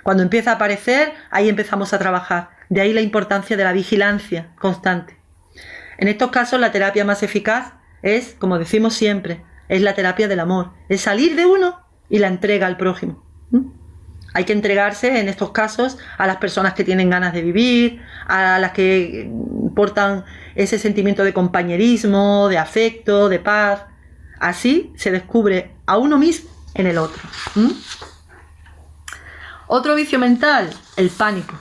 Cuando empieza a aparecer, ahí empezamos a trabajar. De ahí la importancia de la vigilancia constante. En estos casos la terapia más eficaz es, como decimos siempre, es la terapia del amor. Es salir de uno y la entrega al prójimo. Hay que entregarse en estos casos a las personas que tienen ganas de vivir, a las que portan ese sentimiento de compañerismo, de afecto, de paz. Así se descubre a uno mismo en el otro. Otro vicio mental, el pánico.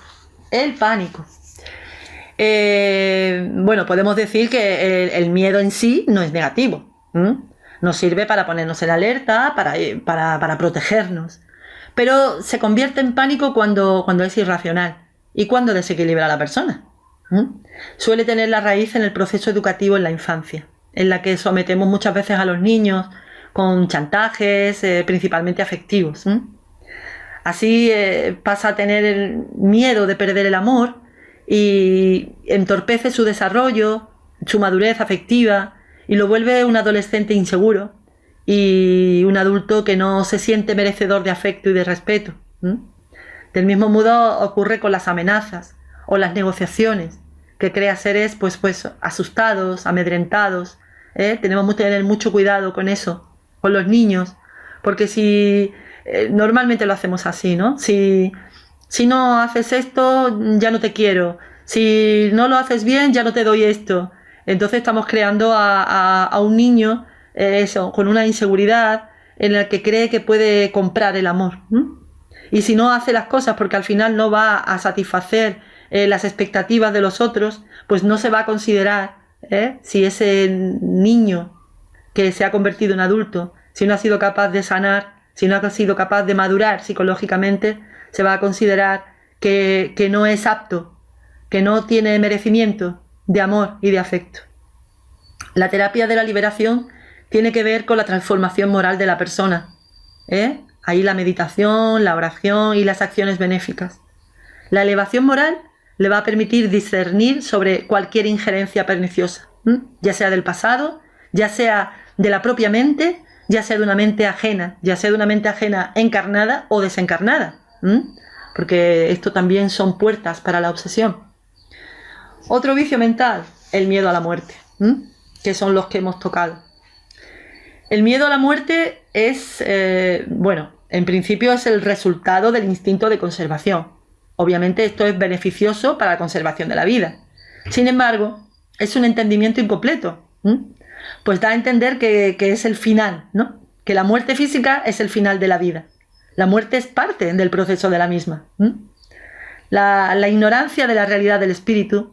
El pánico. Bueno, podemos decir que el miedo en sí no es negativo. Nos sirve para ponernos en alerta, para protegernos. Pero se convierte en pánico cuando es irracional y cuando desequilibra a la persona. Suele tener la raíz en el proceso educativo en la infancia, en la que sometemos muchas veces a los niños con chantajes, principalmente afectivos. Así pasa a tener el miedo de perder el amor y entorpece su desarrollo, su madurez afectiva y lo vuelve un adolescente inseguro y un adulto que no se siente merecedor de afecto y de respeto. Del mismo modo ocurre con las amenazas o las negociaciones, que crea seres pues asustados, amedrentados. Tenemos que tener mucho cuidado con eso, con los niños, porque si normalmente lo hacemos así, ¿no? Si no haces esto, ya no te quiero. Si no lo haces bien, ya no te doy esto. Entonces estamos creando a un niño con una inseguridad en la que cree que puede comprar el amor. Y si no hace las cosas porque al final no va a satisfacer las expectativas de los otros, pues no se va a considerar si ese niño que se ha convertido en adulto, si no ha sido capaz de sanar, si no ha sido capaz de madurar psicológicamente, se va a considerar que no es apto, que no tiene merecimiento de amor y de afecto. La terapia de la liberación tiene que ver con la transformación moral de la persona. Ahí la meditación, la oración y las acciones benéficas. La elevación moral le va a permitir discernir sobre cualquier injerencia perniciosa, ya sea del pasado, ya sea de la propia mente, ya sea de una mente ajena, ya sea de una mente ajena encarnada o desencarnada, porque esto también son puertas para la obsesión. Otro vicio mental, el miedo a la muerte, que son los que hemos tocado. El miedo a la muerte es, en principio es el resultado del instinto de conservación. Obviamente esto es beneficioso para la conservación de la vida. Sin embargo, es un entendimiento incompleto, pues da a entender que es el final, ¿no? Que la muerte física es el final de la vida. La muerte es parte del proceso de la misma. La ignorancia de la realidad del espíritu,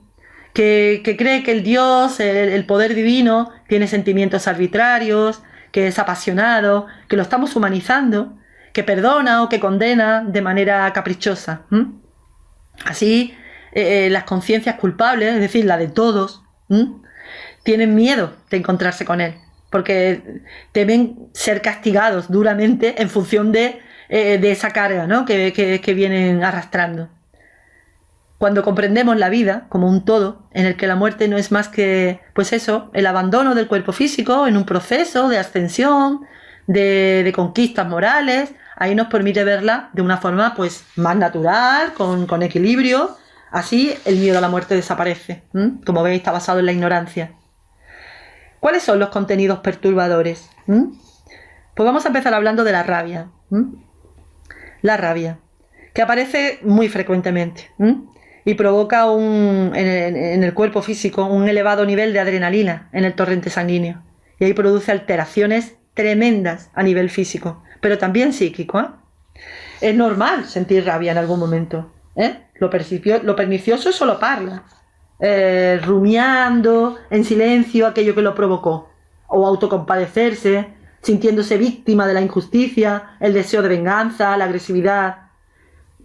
que cree que el Dios, el poder divino, tiene sentimientos arbitrarios, que es apasionado, que lo estamos humanizando, que perdona o que condena de manera caprichosa. Así, las conciencias culpables, es decir, la de todos, tienen miedo de encontrarse con él, porque temen ser castigados duramente en función de esa carga, ¿no? que vienen arrastrando. Cuando comprendemos la vida como un todo, en el que la muerte no es más que, el abandono del cuerpo físico en un proceso de ascensión, de conquistas morales, ahí nos permite verla de una forma más natural, con equilibrio. Así el miedo a la muerte desaparece. Como veis, está basado en la ignorancia. ¿Cuáles son los contenidos perturbadores? Pues vamos a empezar hablando de la rabia. La rabia, que aparece muy frecuentemente y provoca en el cuerpo físico un elevado nivel de adrenalina en el torrente sanguíneo. Y ahí produce alteraciones tremendas a nivel físico, pero también psíquico. Es normal sentir rabia en algún momento. Lo pernicioso es solo parla, rumiando en silencio aquello que lo provocó, o autocompadecerse, sintiéndose víctima de la injusticia, el deseo de venganza, la agresividad.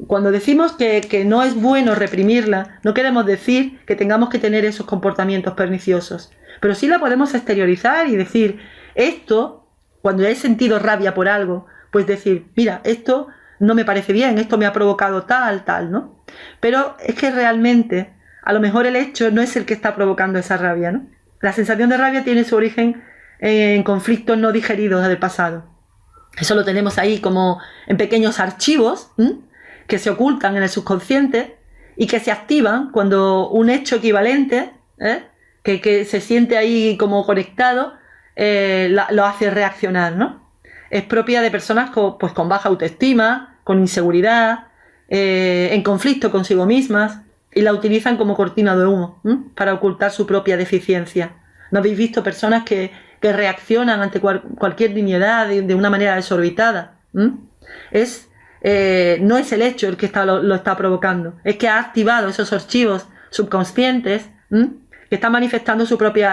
Cuando decimos que no es bueno reprimirla, no queremos decir que tengamos que tener esos comportamientos perniciosos, pero sí la podemos exteriorizar y decir, esto, cuando he sentido rabia por algo, pues decir, mira, esto no me parece bien, esto me ha provocado tal, ¿no? Pero es que realmente, a lo mejor el hecho no es el que está provocando esa rabia, ¿no? La sensación de rabia tiene su origen en conflictos no digeridos del pasado. Eso lo tenemos ahí como en pequeños archivos, que se ocultan en el subconsciente y que se activan cuando un hecho equivalente, que se siente ahí como conectado, lo hace reaccionar, ¿no? Es propia de personas con baja autoestima, con inseguridad, en conflicto consigo mismas, y la utilizan como cortina de humo para ocultar su propia deficiencia. ¿No habéis visto personas que reaccionan ante cualquier nimiedad de una manera desorbitada? No es el hecho el que lo está provocando, es que ha activado esos archivos subconscientes, que están manifestando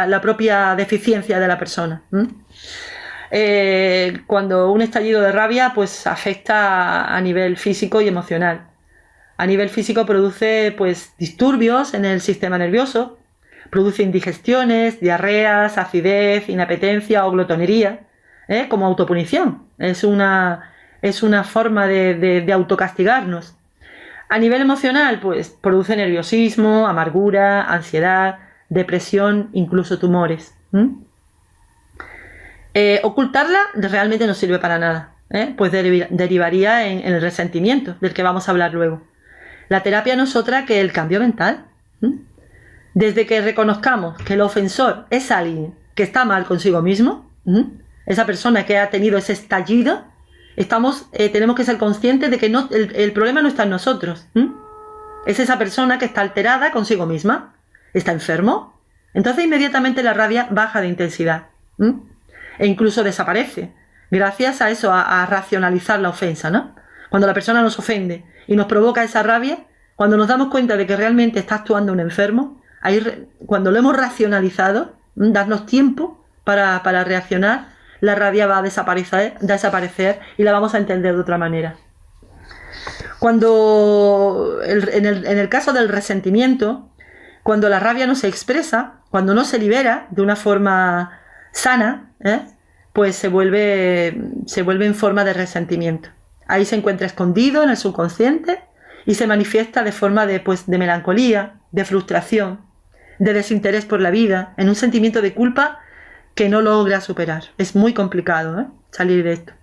la propia deficiencia de la persona. Cuando un estallido de rabia pues afecta a nivel físico y emocional. A nivel físico produce pues disturbios en el sistema nervioso, produce indigestiones, diarreas, acidez, inapetencia o glotonería, como autopunición. Es una forma de autocastigarnos. A nivel emocional, pues produce nerviosismo, amargura, ansiedad, depresión, incluso tumores. Ocultarla realmente no sirve para nada, pues derivaría en el resentimiento, del que vamos a hablar luego. La terapia no es otra que el cambio mental. Desde que reconozcamos que el ofensor es alguien que está mal consigo mismo, esa persona que ha tenido ese estallido, tenemos que ser conscientes de que el problema no está en nosotros. Es esa persona que está alterada consigo misma, está enfermo. Entonces inmediatamente la rabia baja de intensidad e incluso desaparece, gracias a eso, a racionalizar la ofensa, ¿no? Cuando la persona nos ofende y nos provoca esa rabia, cuando nos damos cuenta de que realmente está actuando un enfermo, cuando lo hemos racionalizado, darnos tiempo para reaccionar, la rabia va a desaparecer y la vamos a entender de otra manera. En el caso del resentimiento, cuando la rabia no se expresa, cuando no se libera de una forma sana, pues se vuelve en forma de resentimiento. Ahí se encuentra escondido en el subconsciente y se manifiesta de forma de melancolía, de frustración, de desinterés por la vida, en un sentimiento de culpa que no logra superar. Es muy complicado salir de esto.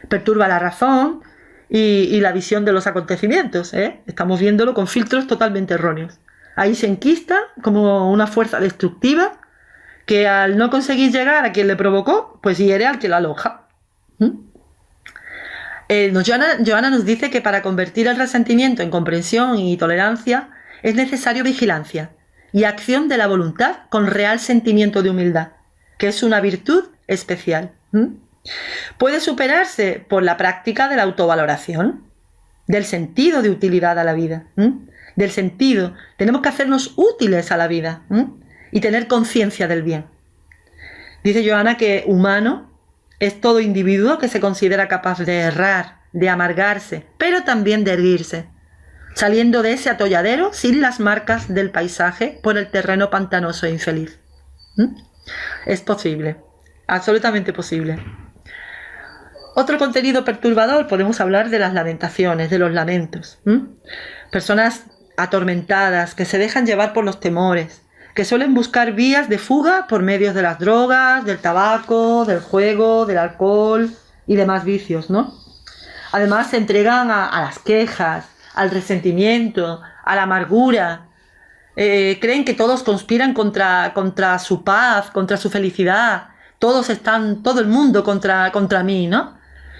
Perturba la razón y la visión de los acontecimientos. Estamos viéndolo con filtros totalmente erróneos. Ahí se enquista como una fuerza destructiva que al no conseguir llegar a quien le provocó, pues hiere al que la aloja. Johanna nos dice que para convertir el resentimiento en comprensión y tolerancia es necesario vigilancia y acción de la voluntad con real sentimiento de humildad, que es una virtud especial. Puede superarse por la práctica de la autovaloración, del sentido de utilidad a la vida, del sentido. Tenemos que hacernos útiles a la vida y tener conciencia del bien. Dice Johanna que humano es todo individuo que se considera capaz de errar, de amargarse, pero también de erguirse, saliendo de ese atolladero sin las marcas del paisaje por el terreno pantanoso e infeliz. Es posible, absolutamente posible. Otro contenido perturbador, podemos hablar de las lamentaciones, de los lamentos. Personas atormentadas, que se dejan llevar por los temores, que suelen buscar vías de fuga por medios de las drogas, del tabaco, del juego, del alcohol y demás vicios, ¿no? Además se entregan a las quejas, al resentimiento, a la amargura. Creen que todos conspiran contra su paz, contra su felicidad. Todo el mundo contra mí, ¿no?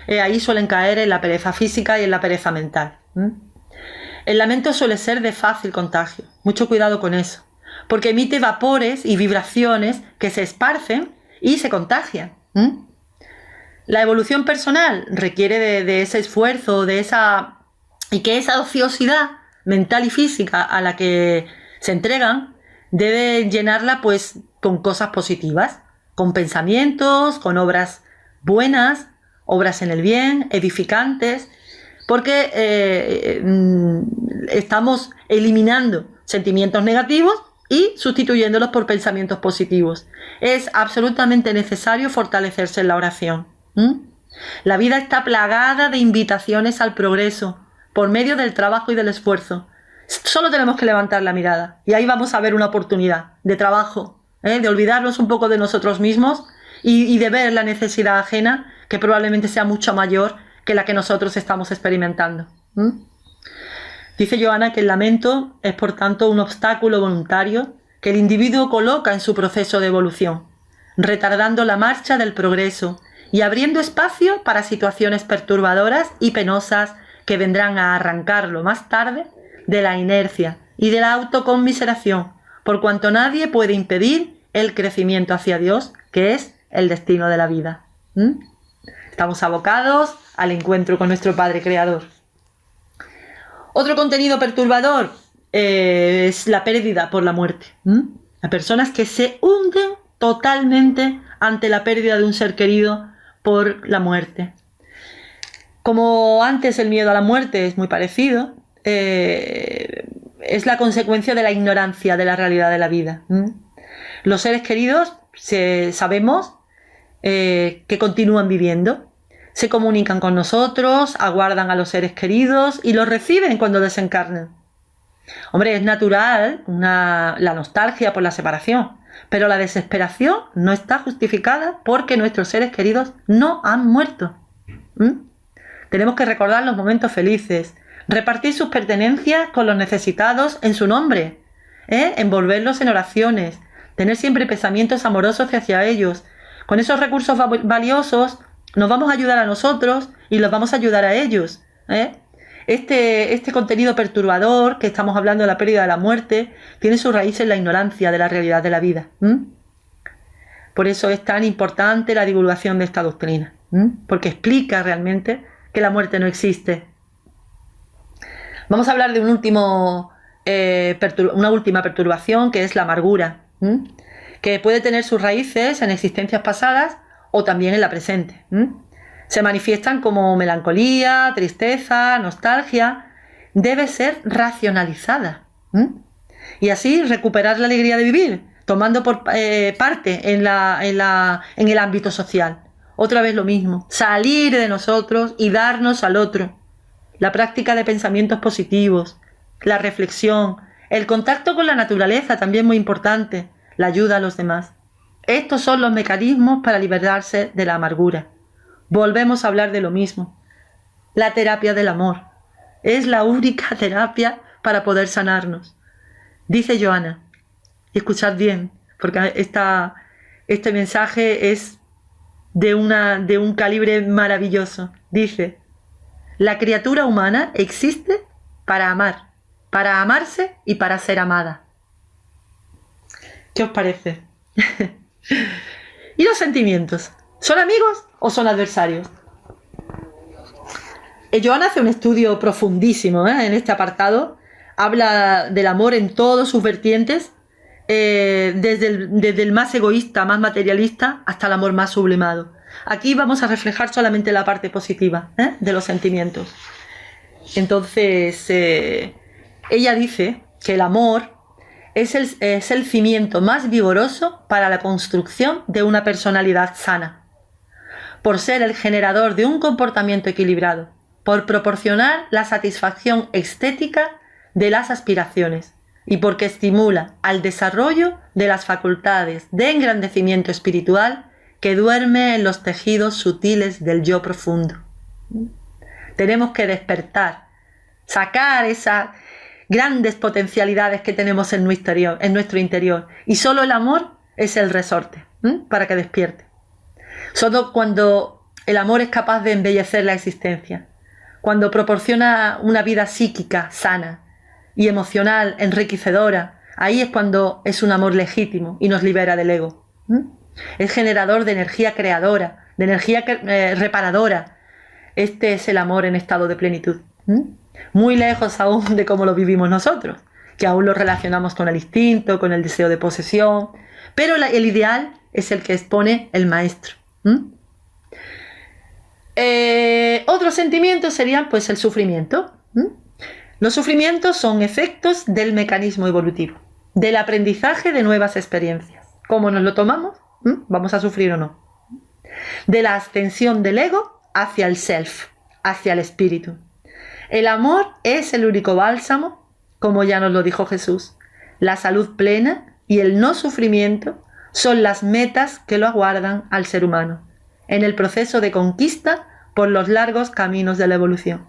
Ahí suelen caer en la pereza física y en la pereza mental. El lamento suele ser de fácil contagio. Mucho cuidado con eso, porque emite vapores y vibraciones que se esparcen y se contagian. La evolución personal requiere de ese esfuerzo, y que esa ociosidad mental y física a la que se entregan debe llenarla pues con cosas positivas, con pensamientos, con obras buenas, obras en el bien, edificantes, porque estamos eliminando sentimientos negativos y sustituyéndolos por pensamientos positivos. Es absolutamente necesario fortalecerse en la oración. La vida está plagada de invitaciones al progreso por medio del trabajo y del esfuerzo. Solo tenemos que levantar la mirada y ahí vamos a ver una oportunidad de trabajo, de olvidarnos un poco de nosotros mismos y de ver la necesidad ajena, que probablemente sea mucho mayor que la que nosotros estamos experimentando. Dice Johanna que el lamento es, por tanto, un obstáculo voluntario que el individuo coloca en su proceso de evolución, retardando la marcha del progreso y abriendo espacio para situaciones perturbadoras y penosas que vendrán a arrancarlo más tarde de la inercia y de la autoconmiseración, por cuanto nadie puede impedir el crecimiento hacia Dios, que es el destino de la vida. Estamos abocados al encuentro con nuestro Padre Creador. Otro contenido perturbador, es la pérdida por la muerte. Hay personas que se hunden totalmente ante la pérdida de un ser querido por la muerte. Como antes el miedo a la muerte es muy parecido, es la consecuencia de la ignorancia de la realidad de la vida. Los seres queridos sabemos que continúan viviendo, se comunican con nosotros, aguardan a los seres queridos y los reciben cuando desencarnan. Hombre, es natural la nostalgia por la separación, pero la desesperación no está justificada porque nuestros seres queridos no han muerto. Tenemos que recordar los momentos felices, repartir sus pertenencias con los necesitados en su nombre, envolverlos en oraciones, tener siempre pensamientos amorosos hacia ellos. Con esos recursos valiosos nos vamos a ayudar a nosotros y los vamos a ayudar a ellos. Este contenido perturbador que estamos hablando de la pérdida de la muerte tiene su raíz en la ignorancia de la realidad de la vida. Por eso es tan importante la divulgación de esta doctrina, porque explica realmente que la muerte no existe. Vamos a hablar de una última perturbación, que es la amargura, que puede tener sus raíces en existencias pasadas o también en la presente. Se manifiestan como melancolía, tristeza, nostalgia. Debe ser racionalizada y así recuperar la alegría de vivir, tomando parte en el ámbito social. Otra vez lo mismo, salir de nosotros y darnos al otro. La práctica de pensamientos positivos, la reflexión, el contacto con la naturaleza, también muy importante, la ayuda a los demás. Estos son los mecanismos para liberarse de la amargura. Volvemos a hablar de lo mismo. La terapia del amor es la única terapia para poder sanarnos. Dice Joana, y escuchad bien, porque este mensaje es de un calibre maravilloso. Dice: la criatura humana existe para amar, para amarse y para ser amada. ¿Qué os parece? ¿Y los sentimientos? ¿Son amigos o son adversarios? Joana hace un estudio profundísimo en este apartado. Habla del amor en todas sus vertientes, desde el más egoísta, más materialista, hasta el amor más sublimado. Aquí vamos a reflejar solamente la parte positiva de los sentimientos. Entonces, ella dice que el amor es el cimiento más vigoroso para la construcción de una personalidad sana, por ser el generador de un comportamiento equilibrado, por proporcionar la satisfacción estética de las aspiraciones y porque estimula al desarrollo de las facultades de engrandecimiento espiritual que duerme en los tejidos sutiles del yo profundo. Tenemos que despertar, sacar esas grandes potencialidades que tenemos en nuestro interior, y solo el amor es el resorte para que despierte. Solo cuando el amor es capaz de embellecer la existencia, cuando proporciona una vida psíquica sana y emocional enriquecedora, ahí es cuando es un amor legítimo y nos libera del ego. Es generador de energía creadora, de energía reparadora. Este es el amor en estado de plenitud. Muy lejos aún de cómo lo vivimos nosotros, que aún lo relacionamos con el instinto, con el deseo de posesión, pero el ideal es el que expone el maestro. Otros sentimientos serían pues el sufrimiento. Los sufrimientos son efectos del mecanismo evolutivo, del aprendizaje de nuevas experiencias. ¿Cómo nos lo tomamos? ¿Vamos a sufrir o no? De la ascensión del ego hacia el self, hacia el espíritu. El amor es el único bálsamo, como ya nos lo dijo Jesús. La salud plena y el no sufrimiento son las metas que lo aguardan al ser humano en el proceso de conquista por los largos caminos de la evolución.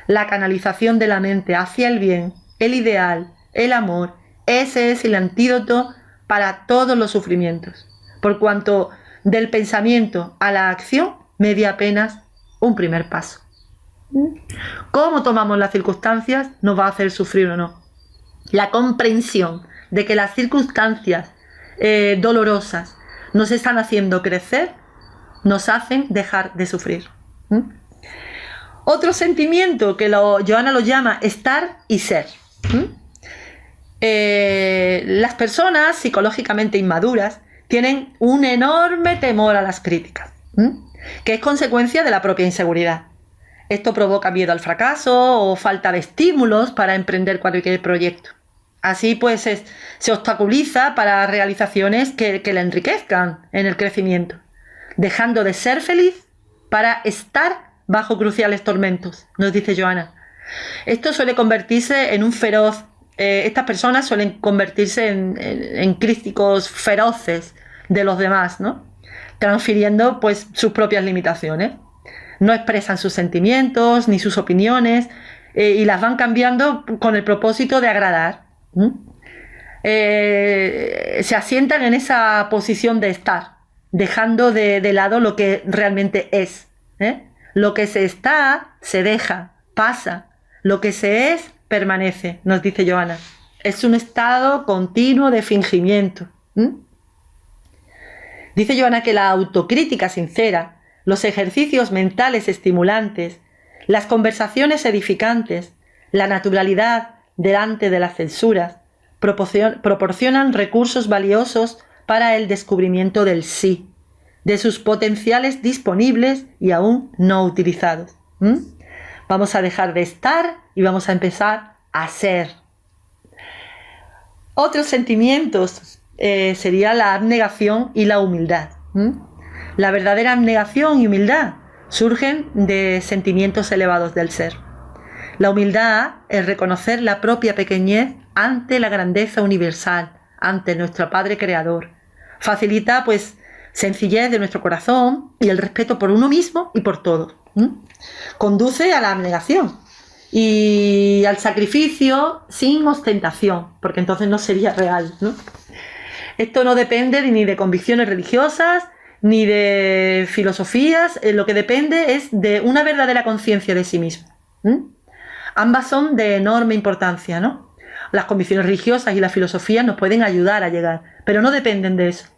La canalización de la mente hacia el bien, el ideal, el amor, ese es el antídoto para todos los sufrimientos, por cuanto del pensamiento a la acción media apenas un primer paso. ¿Cómo tomamos las circunstancias nos va a hacer sufrir o no? La comprensión de que las circunstancias dolorosas nos están haciendo crecer, nos hacen dejar de sufrir. Otro sentimiento que Joana lo llama estar y ser. Las personas psicológicamente inmaduras tienen un enorme temor a las críticas, que es consecuencia de la propia inseguridad. Esto provoca miedo al fracaso o falta de estímulos para emprender cualquier proyecto. Así pues se obstaculiza para realizaciones que le enriquezcan en el crecimiento, dejando de ser feliz para estar bajo cruciales tormentos, nos dice Johanna. Esto suele convertirse en un feroz, estas personas suelen convertirse en críticos feroces de los demás, ¿no? Transfiriendo pues sus propias limitaciones. No expresan sus sentimientos ni sus opiniones y las van cambiando con el propósito de agradar. Se asientan en esa posición de estar, dejando de lado lo que realmente es. Lo que se está, se deja, pasa. Lo que se es, permanece, nos dice Johanna. Es un estado continuo de fingimiento. Dice Johanna que la autocrítica sincera, los ejercicios mentales estimulantes, las conversaciones edificantes, la naturalidad delante de las censuras, proporcionan recursos valiosos para el descubrimiento del sí, de sus potenciales disponibles y aún no utilizados. Vamos a dejar de estar y vamos a empezar a ser. Otros sentimientos sería la abnegación y la humildad. La verdadera abnegación y humildad surgen de sentimientos elevados del ser. La humildad es reconocer la propia pequeñez ante la grandeza universal, ante nuestro Padre Creador. Facilita, pues, sencillez de nuestro corazón y el respeto por uno mismo y por todo. Conduce a la abnegación y al sacrificio sin ostentación, porque entonces no sería real, ¿no? Esto no depende ni de convicciones religiosas, ni de filosofías, lo que depende es de una verdadera conciencia de sí mismo. Ambas son de enorme importancia, ¿no? Las convicciones religiosas y la filosofía nos pueden ayudar a llegar, pero no dependen de eso.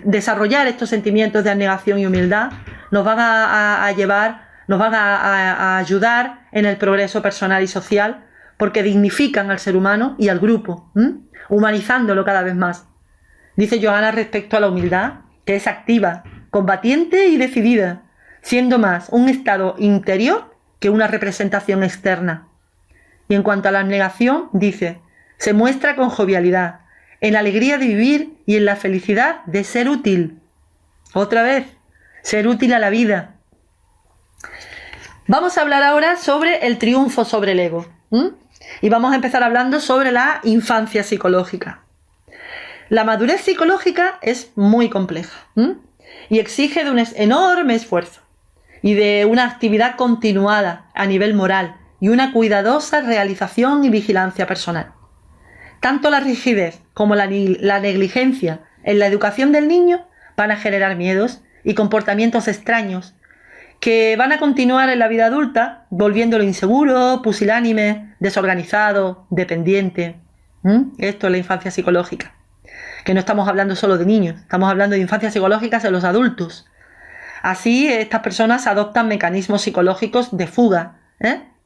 Desarrollar estos sentimientos de abnegación y humildad nos van a llevar, nos van a ayudar en el progreso personal y social, porque dignifican al ser humano y al grupo, humanizándolo cada vez más. Dice Johanna respecto a la humildad, que es activa, combatiente y decidida, siendo más un estado interior que una representación externa. Y en cuanto a la abnegación, dice, se muestra con jovialidad, en la alegría de vivir y en la felicidad de ser útil. Otra vez, ser útil a la vida. Vamos a hablar ahora sobre el triunfo sobre el ego. Y vamos a empezar hablando sobre la infancia psicológica. La madurez psicológica es muy compleja y exige de un enorme esfuerzo y de una actividad continuada a nivel moral y una cuidadosa realización y vigilancia personal. Tanto la rigidez como la negligencia en la educación del niño van a generar miedos y comportamientos extraños que van a continuar en la vida adulta, volviéndolo inseguro, pusilánime, desorganizado, dependiente. Esto es la infancia psicológica. Que no estamos hablando solo de niños, estamos hablando de infancias psicológicas en los adultos. Así, estas personas adoptan mecanismos psicológicos de fuga,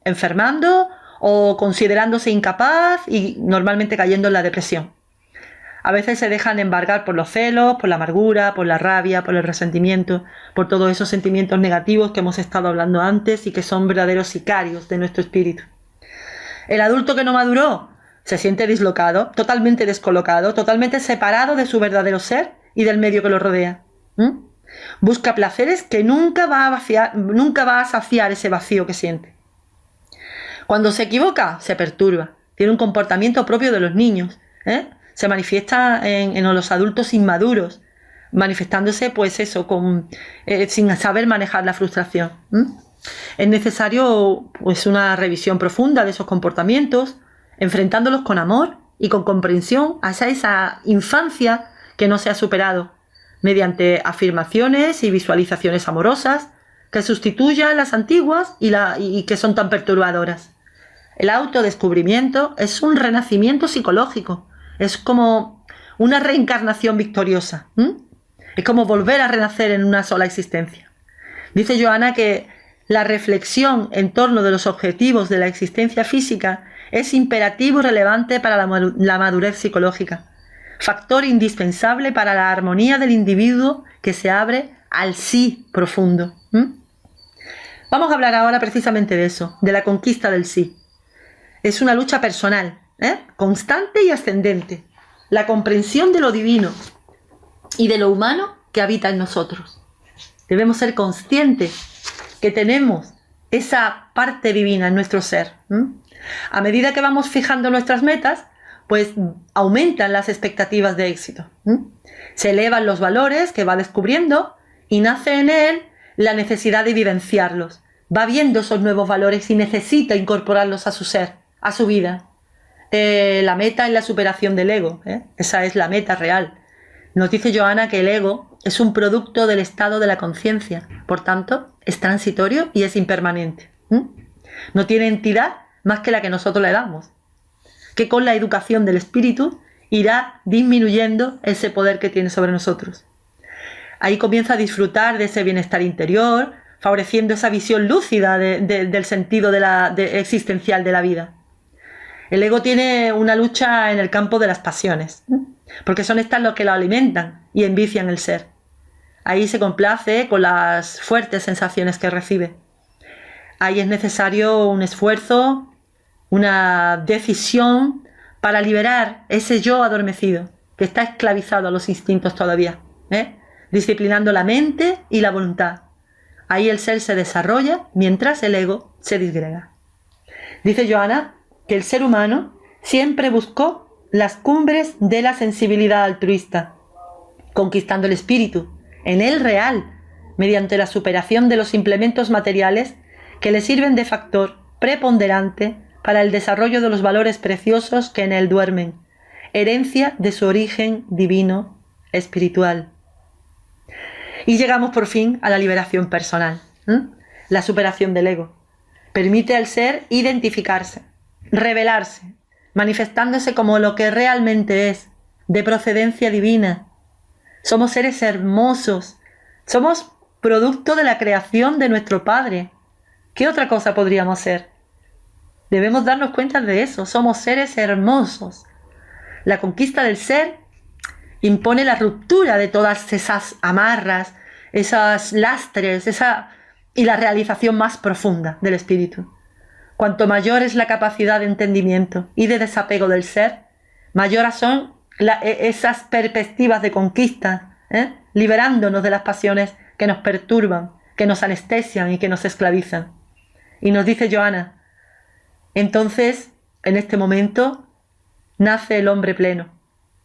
enfermando o considerándose incapaz y normalmente cayendo en la depresión. A veces se dejan embargar por los celos, por la amargura, por la rabia, por el resentimiento, por todos esos sentimientos negativos que hemos estado hablando antes y que son verdaderos sicarios de nuestro espíritu. El adulto que no maduró se siente dislocado, totalmente descolocado, totalmente separado de su verdadero ser y del medio que lo rodea. Busca placeres que nunca va a saciar ese vacío que siente. Cuando se equivoca, se perturba. Tiene un comportamiento propio de los niños, se manifiesta en los adultos inmaduros, manifestándose pues eso, sin saber manejar la frustración. Es necesario pues una revisión profunda de esos comportamientos, enfrentándolos con amor y con comprensión hacia esa infancia que no se ha superado, mediante afirmaciones y visualizaciones amorosas que sustituyan las antiguas y que son tan perturbadoras. El autodescubrimiento es un renacimiento psicológico. Es como una reencarnación victoriosa. Es como volver a renacer en una sola existencia. Dice Johanna que la reflexión en torno de los objetivos de la existencia física es imperativo y relevante para la madurez psicológica, factor indispensable para la armonía del individuo que se abre al sí profundo. Vamos a hablar ahora precisamente de eso, de la conquista del sí. Es una lucha personal, constante y ascendente, la comprensión de lo divino y de lo humano que habita en nosotros. Debemos ser conscientes que tenemos esa parte divina en nuestro ser. A medida que vamos fijando nuestras metas, pues aumentan las expectativas de éxito. Se elevan los valores que va descubriendo y nace en él la necesidad de vivenciarlos. Va viendo esos nuevos valores y necesita incorporarlos a su ser, a su vida. La meta es la superación del ego. Esa es la meta real. Nos dice Johanna que el ego es un producto del estado de la conciencia. Por tanto, es transitorio y es impermanente. No tiene entidad más que la que nosotros le damos, que con la educación del espíritu irá disminuyendo ese poder que tiene sobre nosotros. Ahí comienza a disfrutar de ese bienestar interior, favoreciendo esa visión lúcida del sentido existencial de la vida. El ego tiene una lucha en el campo de las pasiones, porque son estas las que lo alimentan y envician el ser. Ahí se complace con las fuertes sensaciones que recibe. Ahí es necesario un esfuerzo, una decisión para liberar ese yo adormecido, que está esclavizado a los instintos todavía, disciplinando la mente y la voluntad. Ahí el ser se desarrolla mientras el ego se disgrega. Dice Johanna que el ser humano siempre buscó las cumbres de la sensibilidad altruista, conquistando el espíritu, en el real, mediante la superación de los implementos materiales que le sirven de factor preponderante para el desarrollo de los valores preciosos que en él duermen, herencia de su origen divino espiritual. Y llegamos por fin a la liberación personal, la superación del ego. Permite al ser identificarse, revelarse, manifestándose como lo que realmente es, de procedencia divina. Somos seres hermosos, somos producto de la creación de nuestro Padre. ¿Qué otra cosa podríamos ser? Debemos darnos cuenta de eso, somos seres hermosos. La conquista del ser impone la ruptura de todas esas amarras, esos lastres, y la realización más profunda del espíritu. Cuanto mayor es la capacidad de entendimiento y de desapego del ser, mayores son esas perspectivas de conquista, liberándonos de las pasiones que nos perturban, que nos anestesian y que nos esclavizan. Y nos dice Johanna, entonces, en este momento, nace el hombre pleno,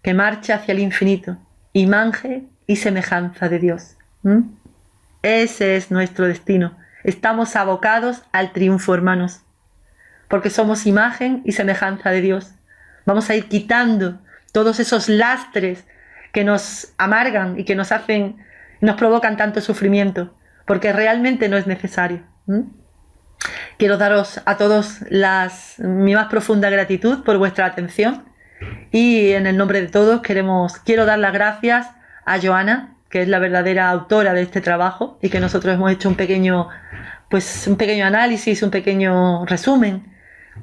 que marcha hacia el infinito, imagen y semejanza de Dios. Ese es nuestro destino. Estamos abocados al triunfo, hermanos, porque somos imagen y semejanza de Dios. Vamos a ir quitando todos esos lastres que nos amargan y que nos provocan tanto sufrimiento, porque realmente no es necesario. Quiero daros a todos mi más profunda gratitud por vuestra atención y en el nombre de todos quiero dar las gracias a Johanna, que es la verdadera autora de este trabajo y que nosotros hemos hecho un pequeño análisis, un pequeño resumen,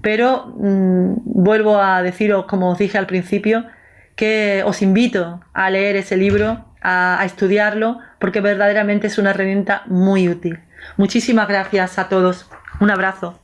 pero vuelvo a deciros, como os dije al principio, que os invito a leer ese libro, a estudiarlo, porque verdaderamente es una herramienta muy útil. Muchísimas gracias a todos. Un abrazo.